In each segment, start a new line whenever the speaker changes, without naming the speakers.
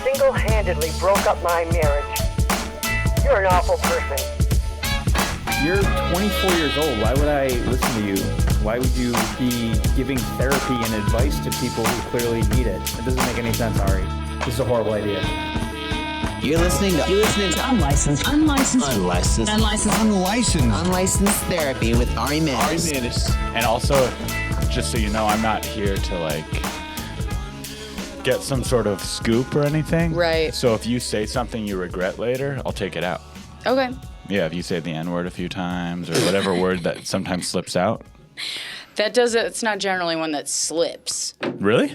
single-handedly broke up my marriage. You're an awful person.
You're 24 years old. Why would I listen to you? Why would you be giving therapy and advice to people who clearly need it? It doesn't make any sense, Ari. This is a horrible idea.
You're listening to
Unlicensed
Therapy with Ari Mannis.
And also, just so you know, I'm not here to get some sort of scoop or anything.
Right.
So if you say something you regret later, I'll take it out.
Okay.
Yeah, if you say the N-word a few times or whatever word that sometimes slips out.
It's not generally one that slips.
Really?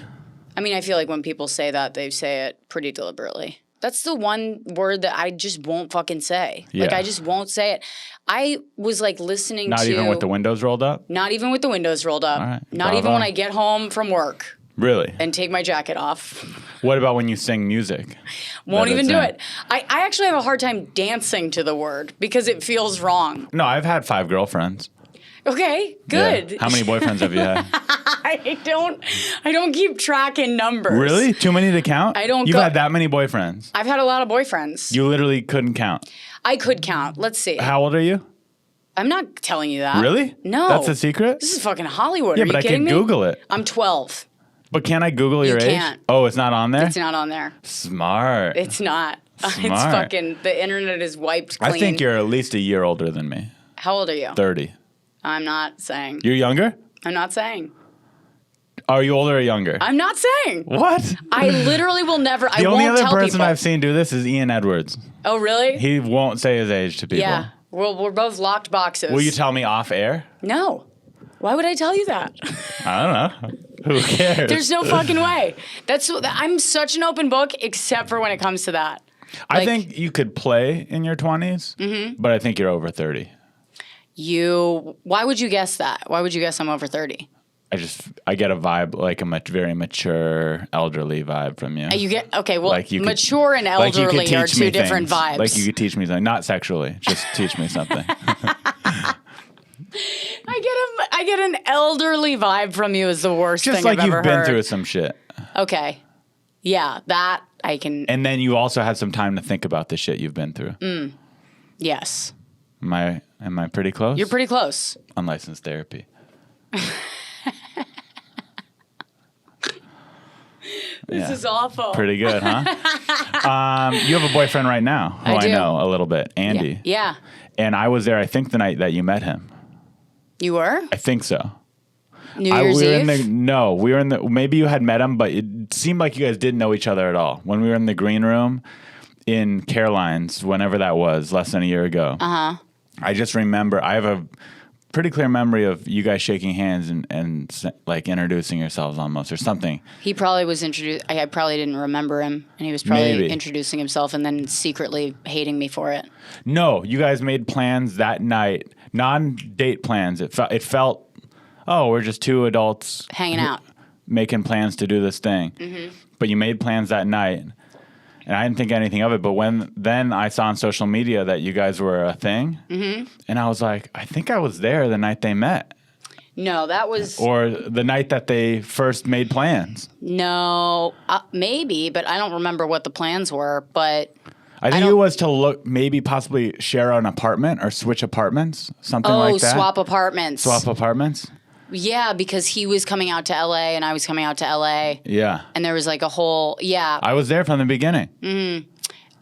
I mean, I feel like when people say that, they say it pretty deliberately. That's the one word that I just won't fucking say.
Yeah.
I just won't say it. I was listening to...
Not even with the windows rolled up?
Not even with the windows rolled up.
All right.
Not even when I get home from work.
Really?
And take my jacket off.
What about when you sing music?
Won't even do it. I actually have a hard time dancing to the word because it feels wrong.
No, I've had 5 girlfriends.
Okay, good.
Yeah. How many boyfriends have you had?
I don't keep track in numbers.
Really? Too many to count?
I don't.
You've had that many boyfriends?
I've had a lot of boyfriends.
You literally couldn't count?
I could count. Let's see.
How old are you?
I'm not telling you that.
Really?
No.
That's a secret?
This is fucking Hollywood.
Yeah,
Are
but
you
I
kidding
can
me?
Google it.
I'm 12.
But can't I Google your age?
Can't.
Oh, it's not on there?
It's not on there.
Smart.
It's not.
Smart.
It's fucking, the internet is wiped clean.
I think you're at least a year older than me.
How old are you?
30.
I'm not saying.
You're younger?
I'm not saying.
Are you older or younger?
I'm not saying.
What?
I literally will never, I
The
won't
only other
tell
person
people.
I've seen do this is Ian Edwards.
Oh, really?
He won't say his age to people.
Yeah. We're both locked boxes.
Will you tell me off air?
No. Why would I tell you that?
I don't know. Who cares?
There's no fucking way. I'm such an open book, except for when it comes to that.
I think you could play in your 20s, but I think you're over 30.
Why would you guess that? Why would you guess I'm over 30?
I get a vibe, like a very mature, elderly vibe from you.
You get, okay, well,
Like
mature and elderly are two different vibes.
Like you could teach me something, not sexually, just teach me something.
I get an elderly vibe from you is the worst
Just
thing
like
I've ever
you've been
heard.
through some shit.
Okay. Yeah, that I can.
And then you also had some time to think about the shit you've been through.
Yes.
Am I pretty close?
You're pretty close.
Unlicensed therapy.
This is awful.
Pretty good, huh? You have a boyfriend right now who
I do.
I know a little bit, Andy.
Yeah.
And I was there, I think, the night that you met him.
You were?
I think so.
New Year's Eve?
We were in the, maybe you had met him, but it seemed like you guys didn't know each other at all. When we were in the green room in Caroline's, whenever that was, less than a year ago. Uh-huh. I just remember, I have a pretty clear memory of you guys shaking hands and like introducing yourselves almost or something.
He probably was introduced. I probably didn't remember him, and he was probably
Maybe.
introducing himself and then secretly hating me for it.
No, you guys made plans that night, non-date plans. It felt, oh, we're just two adults
Hanging out.
making plans to do this thing. Mm-hmm. But you made plans that night, and I didn't think anything of it. But then I saw on social media that you guys were a thing, and I was like, I think I was there the night they met.
No, that was...
Or the night that they first made plans.
No, maybe, but I don't remember what the plans were, but...
I think it was to look, maybe possibly share an apartment or switch apartments, something like that.
Swap apartments.
Swap apartments?
Yeah, because he was coming out to LA and I was coming out to LA.
Yeah.
And there was like a whole, yeah.
I was there from the beginning. Mm-hmm.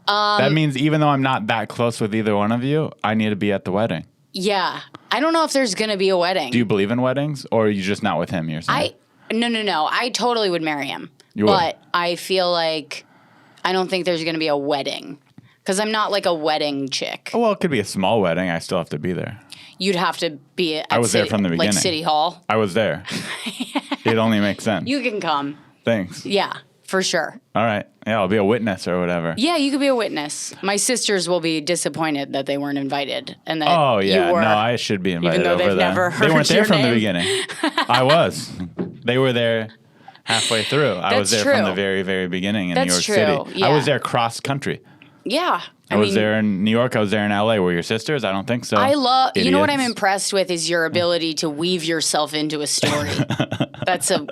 That means even though I'm not that close with either one of you, I need to be at the wedding.
Yeah. I don't know if there's going to be a wedding.
Do you believe in weddings, or are you just not with him, you're saying?
No. I totally would marry him.
You would?
But I feel like I don't think there's going to be a wedding. Because I'm not like a wedding chick.
Oh, well, it could be a small wedding. I still have to be there.
You'd have to be at
I was there from the beginning.
like City Hall.
I was there. It only makes sense.
You can come.
Thanks.
Yeah, for sure.
All right. Yeah, I'll be a witness or whatever.
Yeah, you could be a witness. My sisters will be disappointed that they weren't invited and that
Oh, yeah.
you were.
No, I should be invited
Even though
over
they've
there.
never
They
heard
weren't there
your
from the
name.
beginning. I was. They were there halfway through. I was there
That's
from the
true.
very, very beginning in
That's
New York
true,
City.
yeah.
I was there cross country.
Yeah.
I was there in New York. I was there in LA. Were your sisters? I don't think so.
I love. You know what I'm
Idiots.
impressed with is your ability to weave yourself into a story. That's a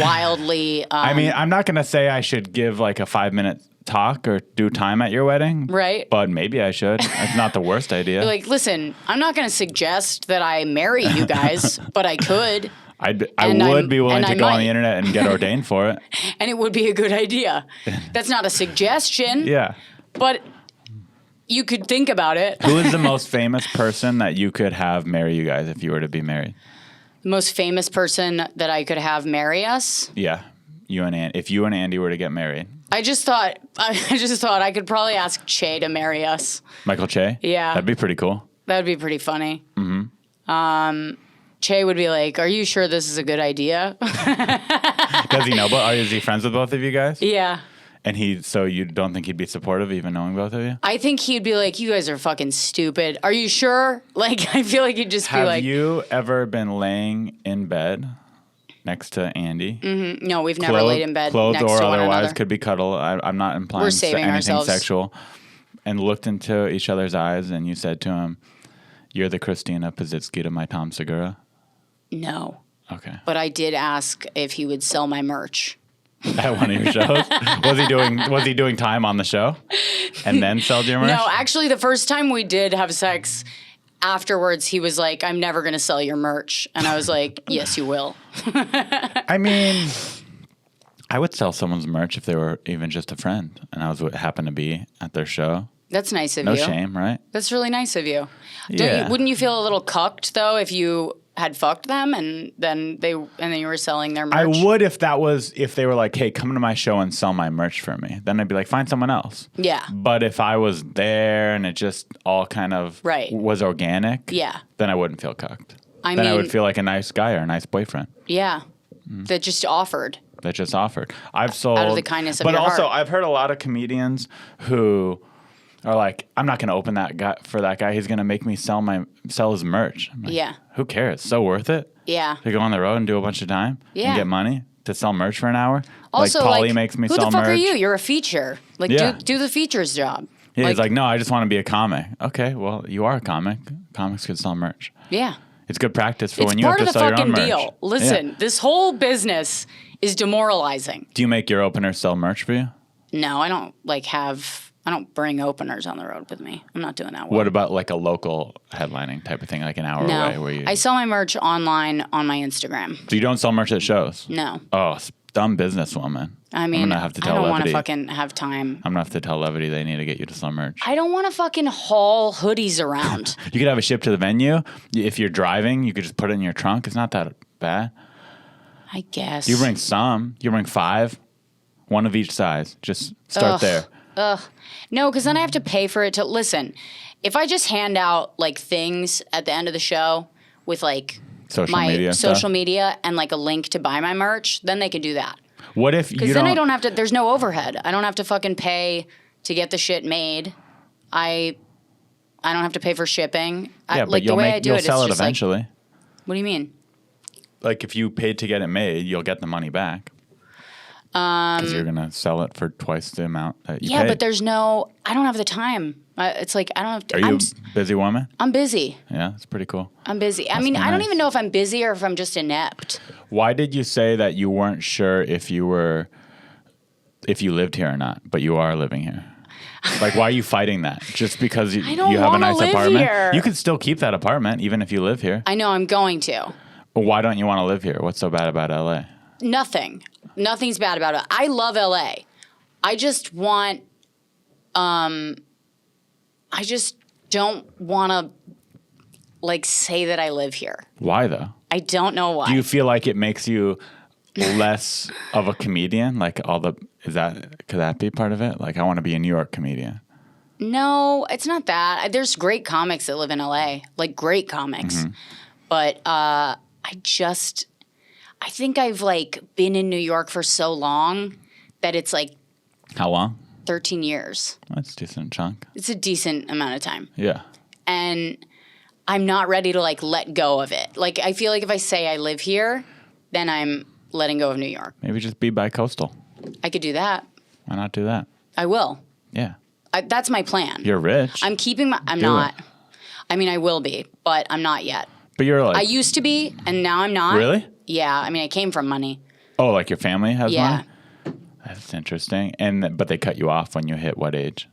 wildly.
I mean, I'm not going to say I should give like a 5-minute talk or do time at your wedding.
Right.
But maybe I should. It's not the worst idea.
You're like, listen, I'm not going to suggest that I marry you guys, but I could.
I would be willing to go on the internet and get ordained for it.
And it would be a good idea. That's not a suggestion.
Yeah.
But you could think about it.
Who is the most famous person that you could have marry you guys if you were to be married?
The most famous person that I could have marry us?
Yeah. If you and Andy were to get married.
I just thought I could probably ask Che to marry us.
Michael Che?
Yeah.
That'd be pretty cool.
That'd be pretty funny. Mm-hmm. Che would be like, "Are you sure this is a good idea?"
Does he know? But is he friends with both of you guys?
Yeah.
And so you don't think he'd be supportive, even knowing both of you?
I think he'd be like, "You guys are fucking stupid. Are you sure?" Like, I feel like he'd just be like,
Have you ever been laying in bed next to Andy?
Mm-hmm. No, we've never laid in bed
clothed
next
or
to one
otherwise,
another.
could be cuddle. I'm not implying
We're saving
anything
ourselves.
sexual. And looked into each other's eyes, and you said to him, "You're the Christina Pazitsky to my Tom Segura."
No.
Okay.
But I did ask if he would sell my merch.
At one of your shows? Was he doing time on the show? And then sold your merch?
No, actually, the first time we did have sex, afterwards, he was like, "I'm never going to sell your merch." And I was like, "Yes, you will."
I mean, I would sell someone's merch if they were even just a friend, and I happened to be at their show.
That's nice of
No
you.
shame, right?
That's really nice of you.
Yeah.
Wouldn't you feel a little cucked, though, if you had fucked them and then you were selling their merch?
I would if they were like, "Hey, come to my show and sell my merch for me." Then I'd be like, "Find someone else."
Yeah.
But if I was there and it just all kind of
Right.
was organic,
Yeah.
then I wouldn't feel cucked.
I
then I
mean-
would feel like a nice guy or a nice boyfriend
Yeah. That just offered.
that just offered. I've sold
Out of the kindness of
but
your
also
heart.
I've heard a lot of comedians who are like, "I'm not going to open that guy for that guy. He's going to make me sell his merch." I'm like,
Yeah.
Who cares? It's so worth it.
Yeah.
To go on the road and do a bunch of time
Yeah.
and get money to sell merch for an hour.
Also,
like Pauly
like,
makes me
who
sell
the fuck
merch.
are you? You're a feature. Like,
Yeah.
do the features job.
Yeah, he's like, "No, I just want to be a comic." Okay, well, you are a comic. Comics could sell merch.
Yeah.
It's good practice for
It's
when you have
part
to
of the
sell your own
fucking
merch.
deal. Listen,
Yeah.
this whole business is demoralizing.
Do you make your openers sell merch for you?
No, I don't I don't bring openers on the road with me. I'm not doing that.
What about like a local headlining type of thing, like an hour away? Where you?
I sell my merch online on my Instagram.
So you don't sell merch at shows?
No.
Oh, dumb businesswoman.
I mean,
I'm gonna have to
I
tell
don't want to
Levity.
fucking have time.
I'm gonna have to tell Levity they need to get you to sell merch.
I don't want to fucking haul hoodies around.
You could have it shipped to the venue. If you're driving, you could just put it in your trunk. It's not that bad.
I guess.
You bring some. You bring 5, one of each size. Just start there.
No, because then I have to pay for it to listen. If I just hand out like things at the end of the show with like
Social
my
media
social
stuff?
media and like a link to buy my merch, then they can do that.
What if you
Because then I don't have to. There's no overhead. I don't have to fucking pay to get the shit made. I don't have to pay for shipping.
Yeah, but you'll sell it eventually.
Like, what do you mean?
Like if you paid to get it made, you'll get the money back. Because you're gonna sell it for twice the amount that you
Yeah,
paid.
but there's no. I don't have the time. It's like I don't have. To,
Are you a busy woman?
I'm busy.
Yeah, that's pretty cool.
I'm busy. I
Must
mean,
be
I don't
nice.
even know if I'm busy or if I'm just inept.
Why did you say that you weren't sure if you lived here or not, but you are living here? Like, why are you fighting that? Just because you
don't
have a
wanna
nice
live
apartment?
here.
You could still keep that apartment even if you live here.
I know I'm going to.
But why don't you want to live here? What's so bad about LA?
Nothing. Nothing's bad about it. I love LA. I just want. I just don't want to, like, say that I live here.
Why though?
I don't know why.
Do you feel like it makes you less of a comedian? Like could that be part of it? Like, I want to be a New York comedian.
No, it's not that. There's great comics that live in LA, like great comics.
Mm-hmm.
But I think I've like been in New York for so long that it's like
How long?
13 years.
That's a decent chunk.
It's a decent amount of time.
Yeah.
And I'm not ready to like let go of it. Like I feel like if I say I live here, then I'm letting go of New York.
Maybe just be bi-coastal.
I could do that.
Why not do that?
I will.
Yeah.
That's my plan.
You're rich.
I'm keeping my. I'm
Do
not.
it.
I mean, I will be, but I'm not yet.
But you're like.
I used to be, and now I'm not.
Really?
Yeah. I mean, I came from money.
Oh, like your family has
Yeah.
money? That's interesting. But they cut you off when you hit what age?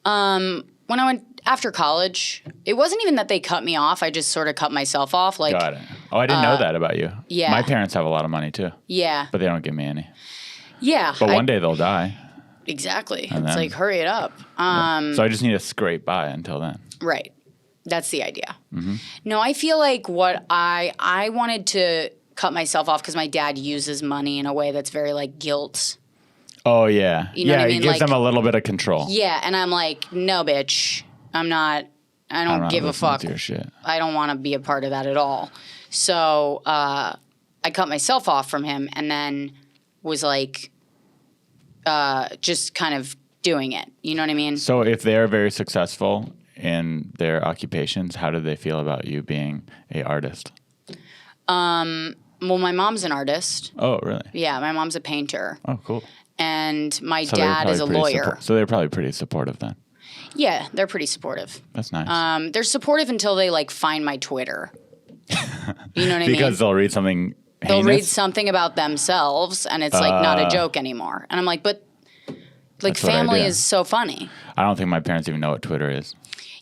When I went after college, it wasn't even that they cut me off. I just sort of cut myself off. Like,
Got it. Oh, I didn't know that about you.
yeah.
My parents have a lot of money too,
yeah,
but they don't give me any.
yeah.
But one day they'll die.
Exactly. It's
then-
like, hurry it up.
So I just need to scrape by until then.
Right. That's the idea.
Mm-hmm.
No, I feel like what I wanted to cut myself off because my dad uses money in a way that's very like guilt.
Oh, yeah.
You know what I mean?
It gives
Like-
them a little bit of control.
Yeah, and I'm like, no, bitch, I'm not. I don't give a fuck.
Your shit.
I don't want to be a part of that at all. So I cut myself off from him, and then was like, just kind of doing it. You know what I mean?
So if they're very successful in their occupations, how do they feel about you being a artist?
Well, my mom's an artist.
Oh, really?
Yeah, my mom's a painter,
Oh, cool.
and my
So they're
dad is a
probably pretty
lawyer.
so they're probably pretty supportive then.
Yeah, they're pretty supportive.
That's nice.
They're supportive until they like find my Twitter. You know what I mean?
Because they'll read something
They'll read
heinous?
something about themselves, and it's like not a joke anymore. And I'm like, but like
That's what I
family
do.
is so funny.
I don't think my parents even know what Twitter is.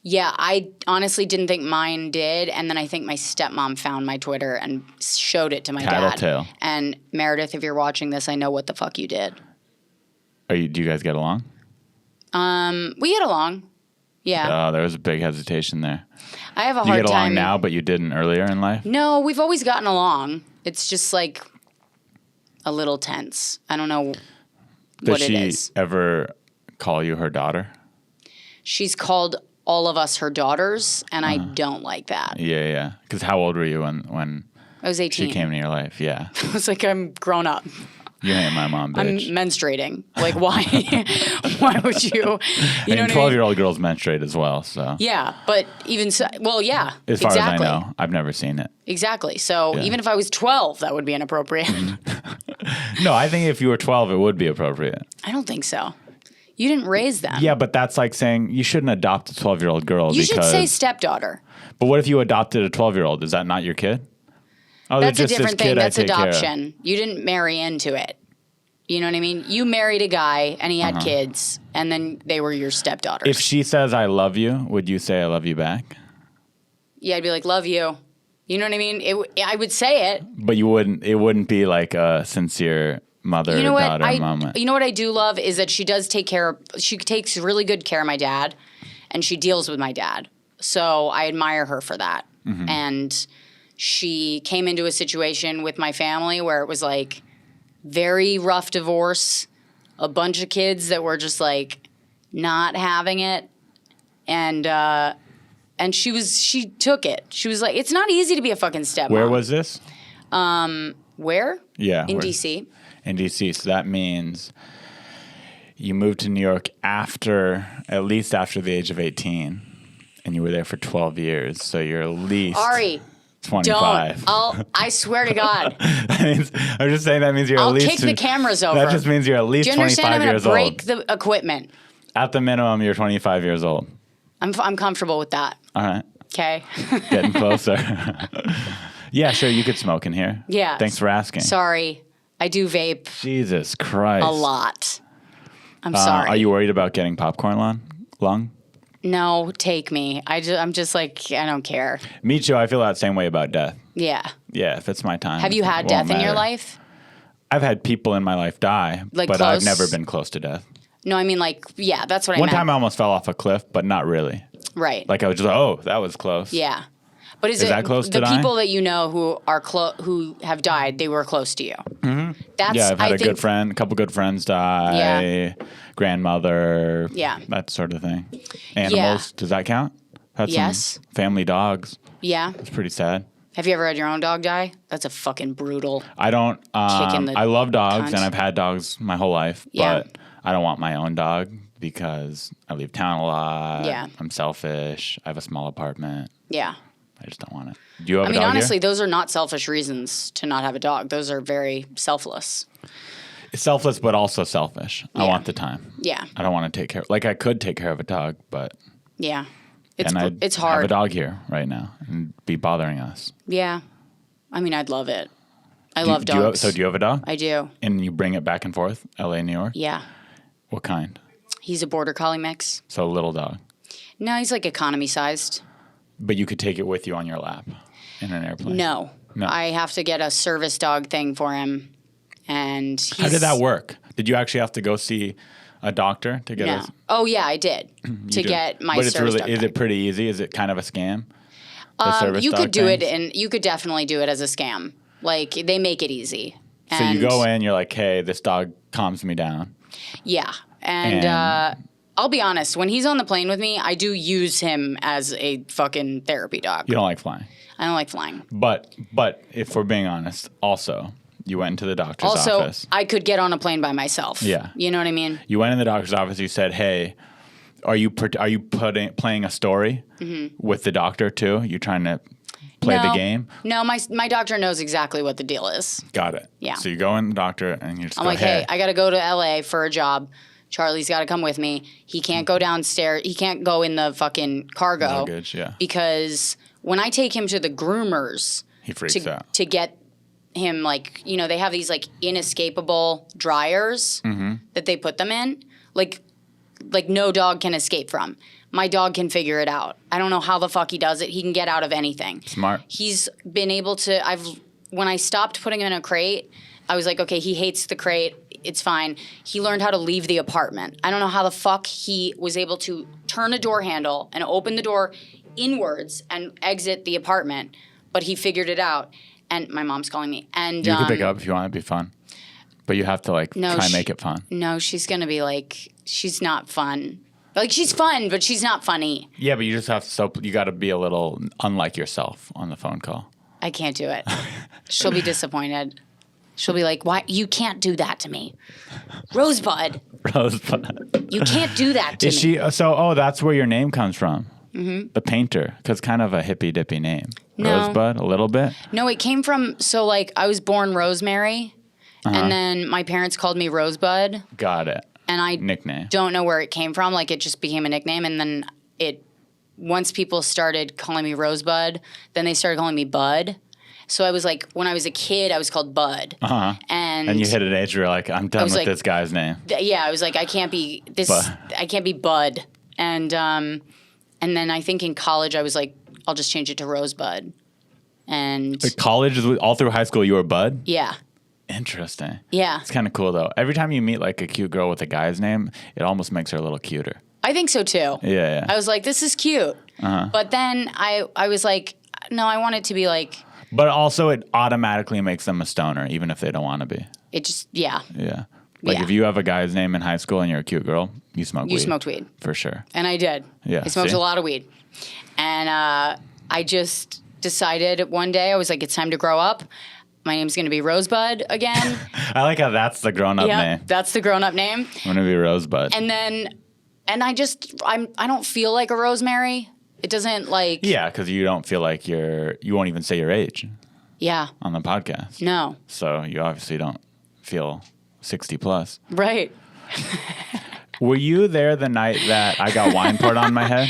Yeah, I honestly didn't think mine did, and then I think my stepmom found my Twitter and showed it to my
Tattletale.
dad. And Meredith, if you're watching this, I know what the fuck you did.
Do you guys get along?
We get along. Yeah,
Oh, there was a big hesitation there.
I have a
You
hard
get along
time
now, but you didn't earlier in life?
No, we've always gotten along. It's just like a little tense. I don't know
Does
what
she
it is.
ever call you her daughter?
She's called all of us her daughters, and I don't like that.
Yeah. Because how old were you when
I was 18.
she came into your life? Yeah.
I was like, I'm grown up.
You ain't my mom,
I'm
bitch.
menstruating. Like, why? Why would you? You know
And
what I mean?
12-year-old girls menstruate as well, so.
Yeah, but even so, well, yeah,
As far
exactly.
as I know. I've never seen it.
Exactly. So
Yeah.
even if I was 12, that would be inappropriate.
No, I think if you were 12, it would be appropriate.
I don't think so. You didn't raise them.
Yeah, but that's like saying you shouldn't adopt a 12-year-old girl
You
because.
should say stepdaughter.
But what if you adopted a 12-year-old? Is that not your kid? Oh, they're
That's a
just this
different thing.
kid I
That's
take care of.
adoption. You didn't marry into it. You know what I mean? You married a guy and he had kids, and then they were your stepdaughters.
If she says I love you, would you say I love you back?
Yeah, I'd be like, love you. You know what I mean? I would say it.
But you wouldn't. It wouldn't be like a sincere mother
You know what?
daughter moment.
You know what I do love is that she does take care of. She takes really good care of my dad, and she deals with my dad. So I admire her for that.
Mm-hmm.
And she came into a situation with my family where it was like very rough divorce, a bunch of kids that were just like not having it, and she took it. She was like, it's not easy to be a fucking stepmom.
Where was this?
Where?
Yeah.
In
where-
D.C.
In D.C. So that means you moved to New York at least after the age of 18, and you were there for 12 years. So you're at least
Ari,
25.
I swear to God.
That means, I'm just saying that means you're
I'll
at least.
kick the cameras over.
That just means you're at least
Do you understand?
25
I'm going
years
to break
old.
the equipment.
At the minimum, you're 25 years old.
I'm comfortable with that.
All right.
Okay.
Getting closer. Yeah, sure. You could smoke in here.
Yeah.
Thanks for asking.
Sorry. I do vape
Jesus Christ.
a lot. I'm sorry.
Are you worried about getting popcorn lung?
No, take me. I'm just like, I don't care.
Me too. I feel that same way about death.
Yeah.
Yeah, if it's my time.
Have you
it
had
won't
death in your
matter.
life?
I've had people in my life die,
Like
but I've
close?
never been close to death.
No, I mean like, yeah, that's what I
One
meant.
time I almost fell off a cliff, but not really.
Right.
Like I was just like, oh, that was close.
Yeah. But is
Is
it
that close to
the
dying?
people that you know who are who have died? They were close to you. Mm-hmm. That's
Yeah, I've had
I
a
think,
good friend, a couple good friends die.
Yeah.
Grandmother.
Yeah.
That sort of thing. Animals, does that count? Had
Yes.
some family dogs.
Yeah.
It's pretty sad.
Have you ever had your own dog die? That's a fucking brutal.
I don't.
Kicking the
I love dogs,
cunt.
and I've had dogs my whole life.
Yeah.
But I don't want my own dog because I leave town a lot.
Yeah.
I'm selfish. I have a small apartment.
Yeah.
I just don't want it. Do you have
I
a
mean,
dog
honestly,
here?
those are not selfish reasons to not have a dog. Those are very selfless.
It's selfless, but also selfish. I
Yeah.
want the time.
Yeah.
I don't want to take care. Like I could take care of a dog, but
Yeah. It's
I'd
it's
have a
hard.
dog here right now and be bothering us.
Yeah. I mean, I'd love it. I love dogs.
So do you have a dog?
I do.
And you bring it back and forth, L.A., New York?
Yeah.
What kind?
He's a border collie mix.
So a little dog.
No, he's like economy sized.
But you could take it with you on your lap in an airplane?
No.
No.
I have to get a service dog thing for him. And he's...
How did that work? Did you actually have to go see a doctor to get
No. Oh, yeah, I did. To get my service dog
Is
thing.
it pretty easy? Is it kind of a scam? The service
You
dog
could do
things?
it, and you could definitely do it as a scam. Like, they make it easy.
So you
And-
go in, you're like, hey, this dog calms me down.
Yeah. And I'll be honest, when he's on the plane with me, I do use him as a fucking therapy dog.
You don't like flying.
I don't like flying.
But if we're being honest, also, you went into the doctor's
Also,
office.
I could get on a plane by myself.
Yeah.
You know what I mean?
You went in the doctor's office. You said, "Hey, are you playing a story with the doctor too? You trying to play the game?"
No, my doctor knows exactly what the deal is.
Got it.
Yeah.
So you go in the doctor and you just
I'm
go,
like, hey, I got to go to LA for a job. Charlie's got to come with me. He can't go downstairs. He can't go in the fucking cargo.
Luggage, yeah.
Because when I take him to the groomers
He freaks out.
to get him, like, you know, they have these like inescapable dryers that they put them in. Like no dog can escape from. My dog can figure it out. I don't know how the fuck he does it. He can get out of anything.
Smart.
He's been able to. When I stopped putting him in a crate, I was like, okay, he hates the crate. It's fine. He learned how to leave the apartment. I don't know how the fuck he was able to turn a door handle and open the door inwards and exit the apartment, but he figured it out. And my mom's calling me. And
You can pick it up if you want. It'd be fun. But you have to try and make it fun.
No, she's gonna be like, she's not fun. Like, she's fun, but she's not funny.
Yeah, but you just have to. You got to be a little unlike yourself on the phone call.
I can't do it. She'll be disappointed. She'll be like, "Why? You can't do that to me, Rosebud.
Rosebud.
You can't do that to
Is
me."
she? So, that's where your name comes from. Mm-hmm. The painter, because kind of a hippy dippy name.
No.
Rosebud, a little bit.
No, it came from. So, like, I was born Rosemary, and then my parents called me Rosebud,
Got it.
and I
Nickname.
don't know where it came from. Like, it just became a nickname, and then once people started calling me Rosebud, then they started calling me Bud. So I was like, when I was a kid, I was called Bud. And
you hit an age where you're like, I'm done with
like-
this guy's name.
Yeah, I was like, I can't be this. I can't be Bud. And then I think in college, I was like, I'll just change it to Rosebud. And
Like college, all through high school, you were Bud?
yeah,
Interesting.
yeah,
It's kind of cool, though. Every time you meet, like, a cute girl with a guy's name, it almost makes her a little cuter.
I think so too.
Yeah.
I was like, this is cute. But then I was like, no, I want it to be like,
But also, it automatically makes them a stoner, even if they don't want to be.
it just, yeah.
Yeah. Like,
Yeah.
if you have a guy's name in high school and you're a cute girl, you smoke weed.
You smoked weed.
For sure.
And I did.
Yeah,
I smoked
see?
a lot of weed. And I just decided one day, I was like, it's time to grow up. My name's going to be Rosebud again.
I like how that's the grown-up name.
That's the grown-up name.
I'm going to be Rosebud.
And then, I don't feel like a Rosemary. It doesn't like,
Yeah, because you don't feel like you won't even say your age
yeah,
on the podcast.
no,
So you obviously don't feel 60 plus.
right.
Were you there the night that I got wine poured on my head?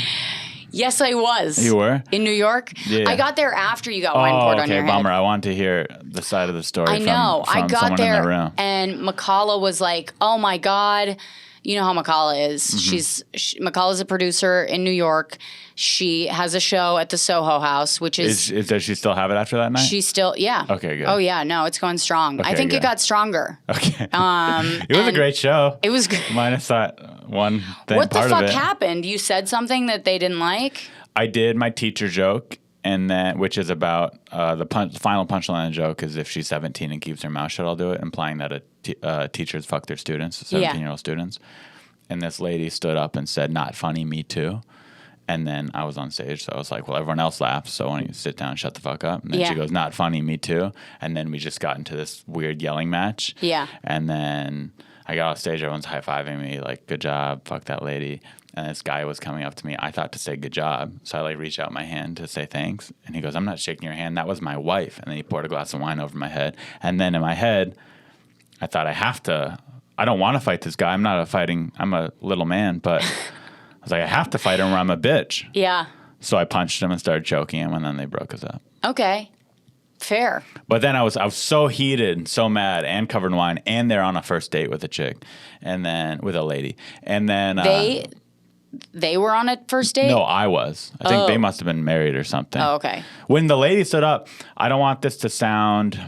Yes, I was.
You were?
In New York?
Yeah.
I got there after you got wine poured on your head.
bummer. I wanted to hear the side of the story
I know.
from
I got
someone in the
there,
room.
and Makala was like, "Oh my god." You know how Makala is.
Mm-hmm.
Makala's a producer in New York. She has a show at the Soho House, which is
Does she still have it after that night?
she's still, yeah.
Okay, good.
Oh yeah, no, it's going strong. I
Okay,
think
good.
it got stronger.
Okay. It was a
and
great show.
It was good.
Minus that one thing.
What the
part
fuck
of it.
happened? You said something that they didn't like?
I did my teacher joke, and then which is about the final punchline of the joke is if she's 17 and keeps her mouth shut, I'll do it, implying that teachers fuck their students, 17-year-old students. And this lady stood up and said, "Not funny, me too." And then I was on stage, so I was like, well, everyone else laughs, so why don't you sit down and shut the fuck up? And then
Yeah.
she goes, "Not funny, me too." And then we just got into this weird yelling match.
Yeah.
And then I got off stage, everyone's high-fiving me, like, good job, fuck that lady. And this guy was coming up to me, I thought to say good job. So I, like, reached out my hand to say thanks. And he goes, "I'm not shaking your hand, that was my wife." And then he poured a glass of wine over my head. And then in my head, I thought I don't want to fight this guy. I'm a little man, but I was like, I have to fight him or I'm a bitch.
Yeah.
So I punched him and started choking him, and then they broke us up.
Okay. Fair.
But then I was so heated and so mad and covered in wine, and they're on a first date with a chick, and then with a lady, and then
they were on a first date?
No, I was. I think they must have been married or something.
Oh, okay.
When the lady stood up, I don't want this to sound,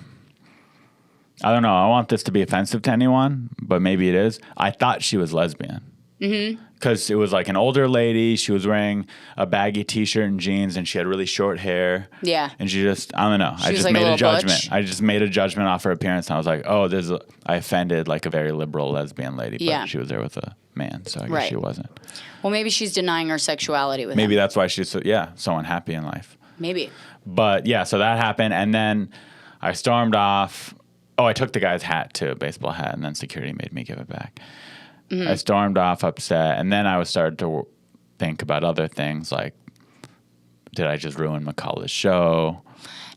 I don't know, I want this to be offensive to anyone, but maybe it is. I thought she was lesbian. Mm-hmm. Because it was like an older lady. She was wearing a baggy T-shirt and jeans, and she had really short hair.
Yeah.
And she just, I don't know. I just
like
made
a
a
little
judgment.
butch.
I just made a judgment off her appearance, and I was like, oh, I offended like a very liberal lesbian lady. But
Yeah.
she was there with a man, so I guess
Right.
she wasn't.
Well, maybe she's denying her sexuality with
Maybe
him.
that's why she's so unhappy in life.
Maybe.
But yeah, so that happened, and then I stormed off. Oh, I took the guy's hat too, a baseball hat, and then security made me give it back. Mm-hmm. I stormed off upset, and then I was started to think about other things like, did I just ruin McCullough's show?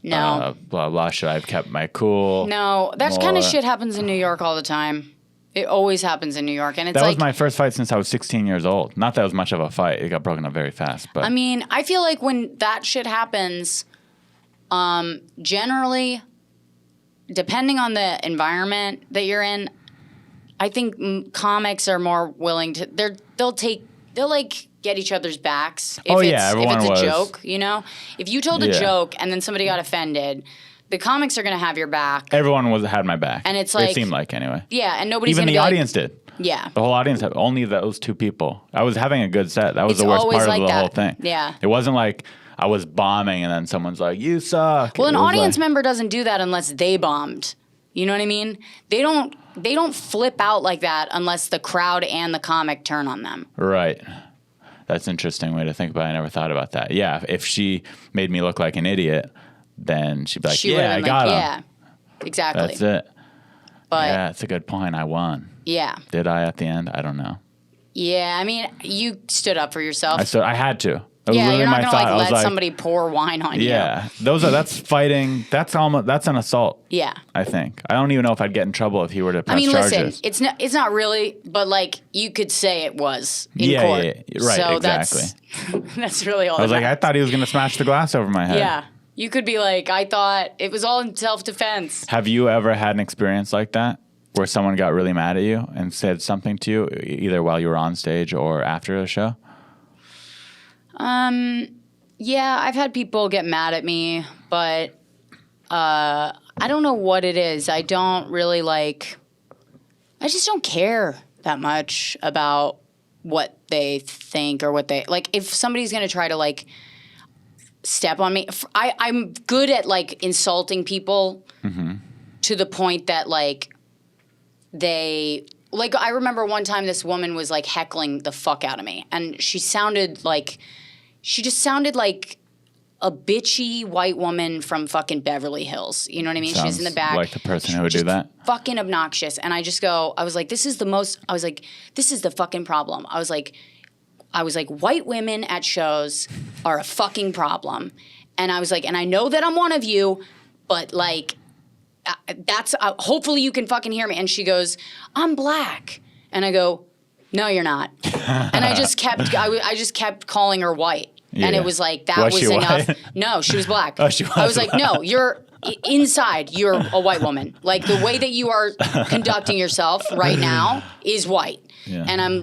No.
Blah, blah. Should I have kept my cool?
No, that kind
More.
of shit happens in New York all the time. It always happens in New York, and it's
That
like
was my first fight since I was 16 years old. Not that it was much of a fight. It got broken up very fast. But
I mean, I feel like when that shit happens, generally, depending on the environment that you're in, I think comics are more willing to. They'll like get each other's backs if
everyone
it's a
was.
joke. You know, if you told a
Yeah.
joke and then somebody got offended, the comics are gonna have your back.
everyone had my back.
And it's
it
like-
seemed like anyway.
Yeah, and nobody's
Even
gonna
the
be
audience did.
Yeah.
The whole audience had only those two people. I was having a good set. That was
It's
the worst
always
part
like
of the
that.
whole thing.
Yeah.
It wasn't like I was bombing and then someone's like, "You suck."
Well, an
It was
audience
like-
member doesn't do that unless they bombed. You know what I mean? They don't flip out like that unless the crowd and the comic turn on them.
Right. That's an interesting way to think about it. I never thought about that. Yeah, if she made me look like an idiot, then she'd be like,
She would've
"Yeah, I
been
got him."
yeah, exactly.
That's it.
But
Yeah, it's a good point. I won.
yeah.
Did I at the end? I don't know.
Yeah, I mean, you stood up for yourself.
I had to. That was
Yeah,
literally
you're not
my
gonna
thought. I was
let somebody pour wine on you.
Yeah, that's fighting. That's an assault.
Yeah.
I think. I don't even know if I'd get in trouble if he were to press
I mean,
charges.
listen, it's not really, but like you could say it was in
Yeah,
court.
yeah, right,
So
exactly.
that's really all.
I was
that
like, I
matters.
thought he was going to smash the glass over my head.
Yeah, you could be like, I thought it was all in self-defense.
Have you ever had an experience like that where someone got really mad at you and said something to you, either while you were on stage or after a show?
Yeah, I've had people get mad at me, but I don't know what it is. I don't really I just don't care that much about what they think or what they like. If somebody's gonna try to step on me, I'm good at insulting people to the point that they. I remember one time this woman was heckling the fuck out of me, and she just sounded like a bitchy white woman from fucking Beverly Hills. You know what I mean? She was in the
Sounds
back.
like the person who would do
just
that.
Fucking obnoxious. And I was like, this is the fucking problem. I was like, white women at shows are a fucking problem. And I was like, and I know that I'm one of you, but that's hopefully you can fucking hear me. And she goes, I'm black. And I go, no, you're not. And I just kept calling her white. And
Yeah.
it was like, that
Was
was
she
enough.
white?
No, she was black.
Oh, she
I
was
was like, no, you're inside, you're a white woman. The way that you are conducting yourself right now is white.
Yeah.
And I'm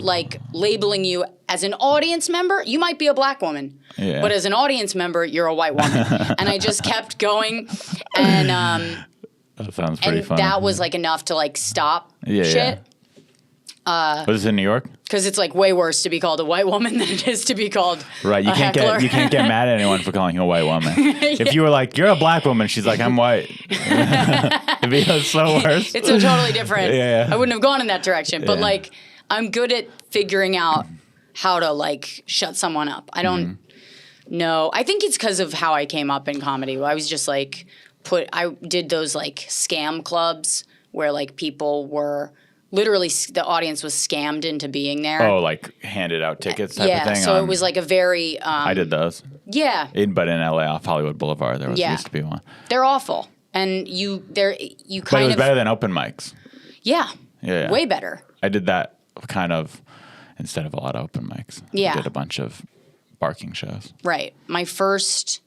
labeling you as an audience member. You might be a black woman,
Yeah.
but as an audience member, you're a white woman. And I just kept going. And
That sounds pretty funny.
that was enough to stop
Yeah,
shit.
yeah. Was this in New York?
Because it's way worse to be called a white woman than it is to be called
Right, you
a
can't
heckler.
get mad at anyone for calling you a white woman. If you were like, "You're a black woman," she's like, "I'm white." It'd be so worse.
It's a totally different.
Yeah.
I wouldn't have gone in that direction. But
Yeah.
I'm good at figuring out how to shut someone up. I don't know. I think it's because of how I came up in comedy. I was just I did those scam clubs where people were literally the audience was scammed into being there.
Oh, handed out tickets type of thing.
So it was a very
I did those.
yeah.
But in LA off Hollywood Boulevard, there
Yeah.
used to be one.
They're awful, and you
But
kind
it was
of
better than open mics.
yeah,
Yeah.
way better.
I did that kind of instead of a lot of open mics.
Yeah.
I did a bunch of barking shows.
Right. My first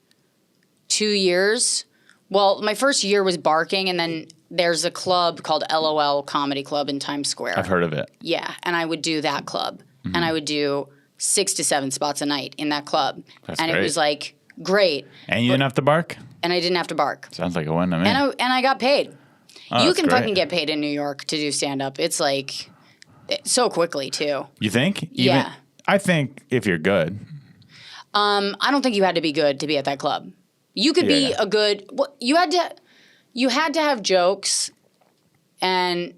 2 years Well, my first year was Barking, and then there's a club called LOL Comedy Club in Times Square.
I've heard of it.
Yeah, and I would do that club, and I would do 6 to 7 spots a night in that club.
That's
and
great.
it was like great.
And you didn't have to bark?
And I didn't have to bark.
Sounds like a win to me.
And I got paid.
Oh,
You
that's
can
great.
fucking get paid in New York to do stand up. It's like so quickly too.
You think?
Yeah.
I think if you're good.
I don't think you had to be good to be at that club. You could be
Yeah.
a good. Well, you had to have jokes, and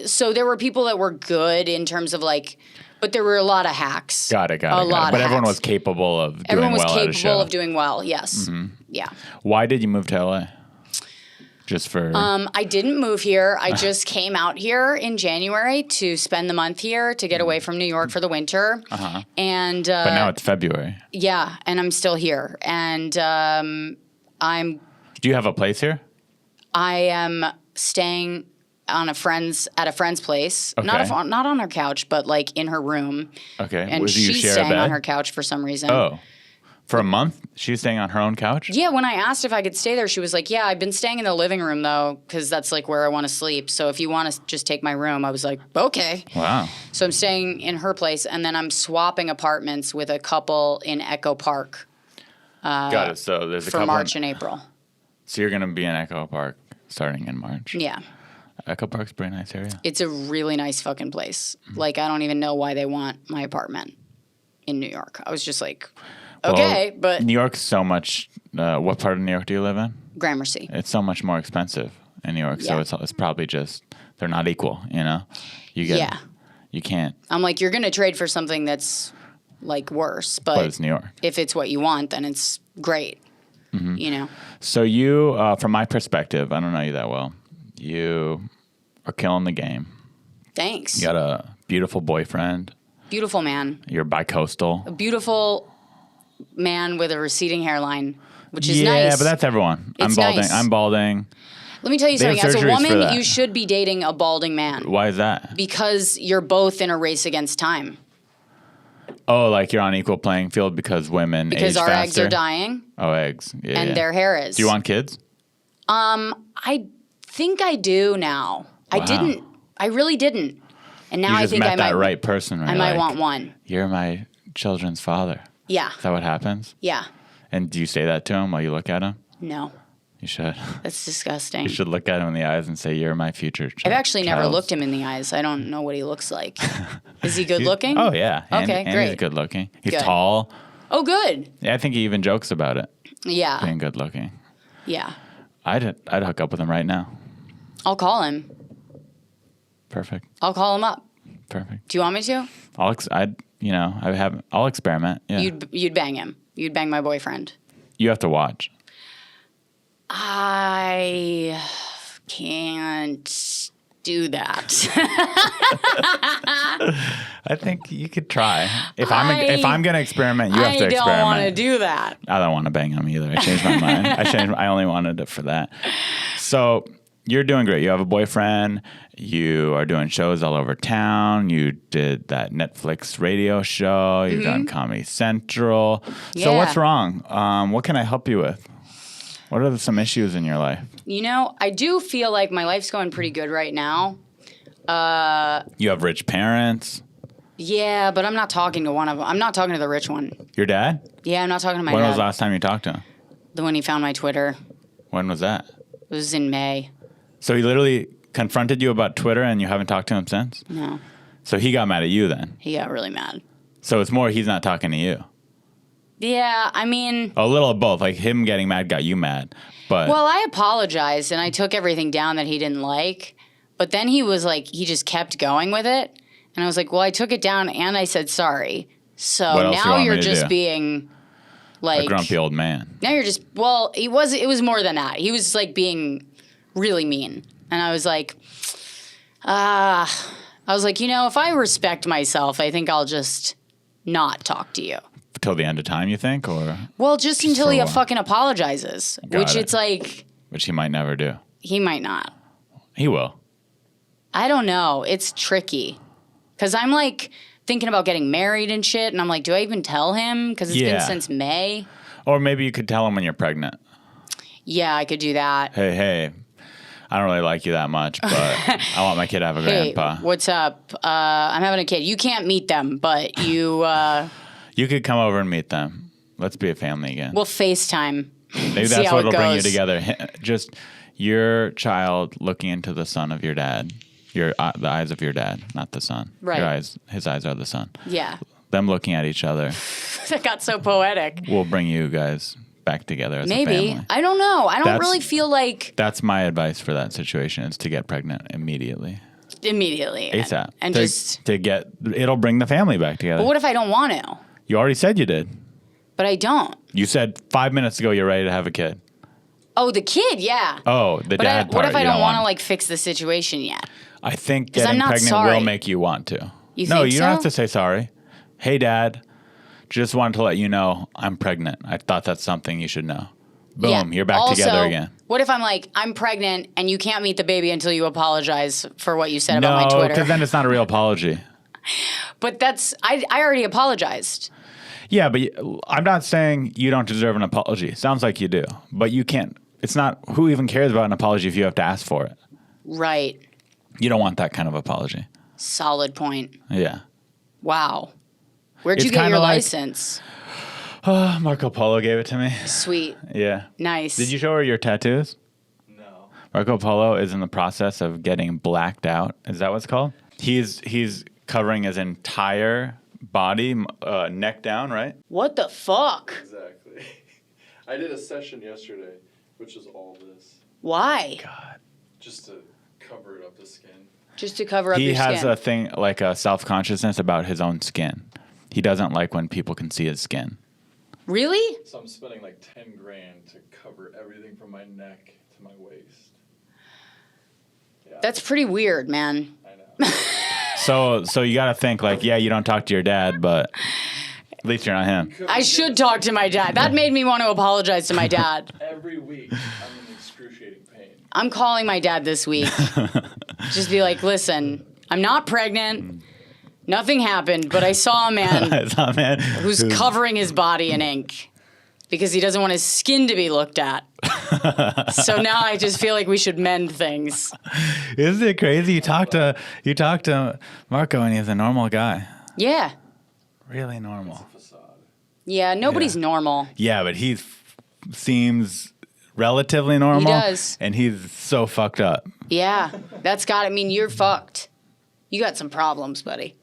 so there were people that were good in terms of like, but there were a lot of hacks.
Got it.
A lot of
But everyone
hacks.
was capable of doing
Everyone was
well at a show.
capable of doing well. Yes. Yeah.
Why did you move to LA? Just for
I didn't move here. I just came out here in January to spend the month here to get away from New York for the winter. And
but now it's February.
yeah, and I'm still here. And
Do you have a place here?
I am staying at a friend's place.
Okay.
Not on her couch, but like in her room.
Okay.
And
Do you
she's
share a
staying
bed?
on her couch for some reason.
Oh. For a month? She's staying on her own couch?
Yeah, when I asked if I could stay there, she was like, "Yeah, I've been staying in the living room though, because that's like where I want to sleep. So if you want to just take my room," I was like, "Okay."
Wow.
So I'm staying in her place, and then I'm swapping apartments with a couple in Echo Park
Got it. So there's a
for
couple.
March and April.
So you're going to be in Echo Park starting in March.
Yeah,
Echo Park's a pretty nice area.
it's a really nice fucking place. Like I don't even know why they want my apartment in New York. I was just like, okay,
Well,
but
New York's so much. What part of New York do you live in?
Gramercy.
It's so much more expensive in New York.
Yeah.
So it's probably just they're not equal. You know, you get.
Yeah.
You can't.
I'm like, you're gonna trade for something that's like worse,
But it's New York.
if it's what you want, then it's great.
Mm-hmm.
You know.
So you, from my perspective, I don't know you that well. You are killing the game.
Thanks.
You got a beautiful boyfriend.
Beautiful man.
You're bi-coastal.
A beautiful man with a receding hairline, which is
Yeah,
nice.
but that's everyone. I'm
It's
balding.
nice.
I'm balding.
Let me tell you
They have
something. As a
surgeries for
woman,
that.
you should be dating a balding man
Why is that?
because you're both in a race against time.
Oh, like you're on equal playing field because women
Because
age
our eggs
faster?
are dying
Oh, eggs. Yeah,
and
yeah.
their hair is.
Do you want kids?
I think I do now. I
Wow.
didn't. I really didn't. And now
You
I
just
think
met
I
that
might.
right person. Right?
I might
Like,
want one.
You're my children's father.
Yeah.
Is that what happens?
Yeah.
And do you say that to him while you look at him?
No.
You should.
That's disgusting.
You should look at him in the eyes and say, "You're my future."
I've actually never
child."
looked him in the eyes. I don't know what he looks like. Is he good looking?
Oh yeah.
Okay,
He's
great.
good looking. He's
Good.
tall.
Oh, good.
Yeah, I think he even jokes about it
Yeah.
being good looking.
Yeah.
I'd hook up with him right now.
I'll call him.
Perfect.
I'll call him up.
Perfect.
Do you want me to?
I'll experiment. Yeah.
You'd bang him. You'd bang my boyfriend.
You have to watch.
I can't do that.
I think you could try. If I'm gonna experiment, you have to
I
experiment.
don't want to do that.
I don't want to bang him either. I changed my mind. I only wanted it for that. So you're doing great. You have a boyfriend. You are doing shows all over town. You did that Netflix radio show. You've done Comedy Central. So
Yeah.
what's wrong? What can I help you with? What are some issues in your life?
You know, I do feel like my life's going pretty good right now.
You have rich parents.
Yeah, but I'm not talking to one of them. I'm not talking to the rich one.
Your dad?
Yeah, I'm not talking to my
When
dad.
was the last time you talked to him?
The one he found my Twitter.
When was that?
It was in May.
So he literally confronted you about Twitter and you haven't talked to him since?
No,
So he got mad at you then.
he got really mad.
So it's more he's not talking to you.
Yeah, I mean,
A little of both. Like him getting mad got you mad. But
well, I apologized and I took everything down that he didn't like. But then he was like, he just kept going with it. And I was like, well, I took it down and I said sorry. So
What else do you
now
want me
you're
to
just
do?
being like
a grumpy old man.
Now you're just well, it was more than that. He was like being really mean. And I was like, if I respect myself, I think I'll just not talk to you.
Till the end of time, you think? Or
Well, just until
for
he
a while.
fucking apologizes.
Got
Which
it.
it's like
which he might never do.
he might not.
He will.
I don't know. It's tricky. Cause I'm like thinking about getting married and shit, and I'm like, do I even tell him? Because it's
Yeah.
been since May.
Or maybe you could tell him when you're pregnant.
Yeah, I could do that.
Hey, I don't really like you that much, but I want my kid to have a
Hey,
grandpa.
what's up? I'm having a kid. You can't meet them, but you
You could come over and meet them. Let's be a family again.
will FaceTime.
Maybe
see
that's
how
what'll
it
bring you
goes.
together. Just your child looking into the son of your dad. The eyes of your dad, not the son.
Right.
His eyes are the son.
Yeah.
Them looking at each other
That got so poetic.
will bring you guys back together as a
Maybe.
family.
I don't know. I don't
That's-
really feel like
That's my advice for that situation: is to get pregnant immediately,
immediately.
ASAP,
And
to,
just,
to get. It'll bring the family back together.
but what if I don't want to?
You already said you did.
But I don't.
You said 5 minutes ago you're ready to have a kid.
Oh, the kid, yeah.
Oh, the
But
dad part.
what if I
you
don't want to
want.
like fix the situation yet?
I think
'Cause I'm
getting
not
pregnant
sorry.
will make you want to.
You
no,
think
you don't have
so?
to say sorry. Hey, Dad, just wanted to let you know I'm pregnant. I thought that's something you should know. Boom,
Yeah.
you're back
Also,
together again.
What if I'm like, I'm pregnant and you can't meet the baby until you apologize for what you said
No,
about my
because
Twitter?
then it's not a real apology.
But that's, I already apologized.
Yeah, but I'm not saying you don't deserve an apology. Sounds like you do, but you can't. It's not. Who even cares about an apology if you have to ask for it?
Right.
You don't want that kind of apology.
Solid point.
Yeah.
Wow. Where'd
It's
you get
kinda
your
like-
license?
Marco Polo gave it to me.
Sweet.
Yeah.
Nice.
Did you show her your tattoos? No. Marco Polo is in the process of getting blacked out. Is that what it's called? He's covering his entire body, neck down, right?
What the fuck?
Exactly. I did a session yesterday, which is all this,
Why?
just to cover it up the skin.
Just to cover up
He
your
has
skin.
a thing like a self-consciousness about his own skin. He doesn't like when people can see his skin.
Really?
So I'm spending like 10 grand to cover everything from my neck to my waist. Yeah,
That's pretty weird, man.
I know.
So you got to think like, yeah, you don't talk to your dad, but at least you're not him.
I should talk to my dad. That made me want to apologize to my dad.
Every week, I'm in excruciating pain.
I'm calling my dad this week. Just be like, listen, I'm not pregnant. Nothing happened, but I saw a man
It's not, man.
who's covering his body in ink because he doesn't want his skin to be looked at. So now I just feel like we should mend things.
Isn't it crazy? You talk to Marco and he's a normal guy.
Yeah.
Really normal.
Facade.
Yeah, nobody's normal.
Yeah, but he seems relatively normal.
does.
And he's so fucked up.
Yeah, that's got to mean you're fucked. You got some problems, buddy.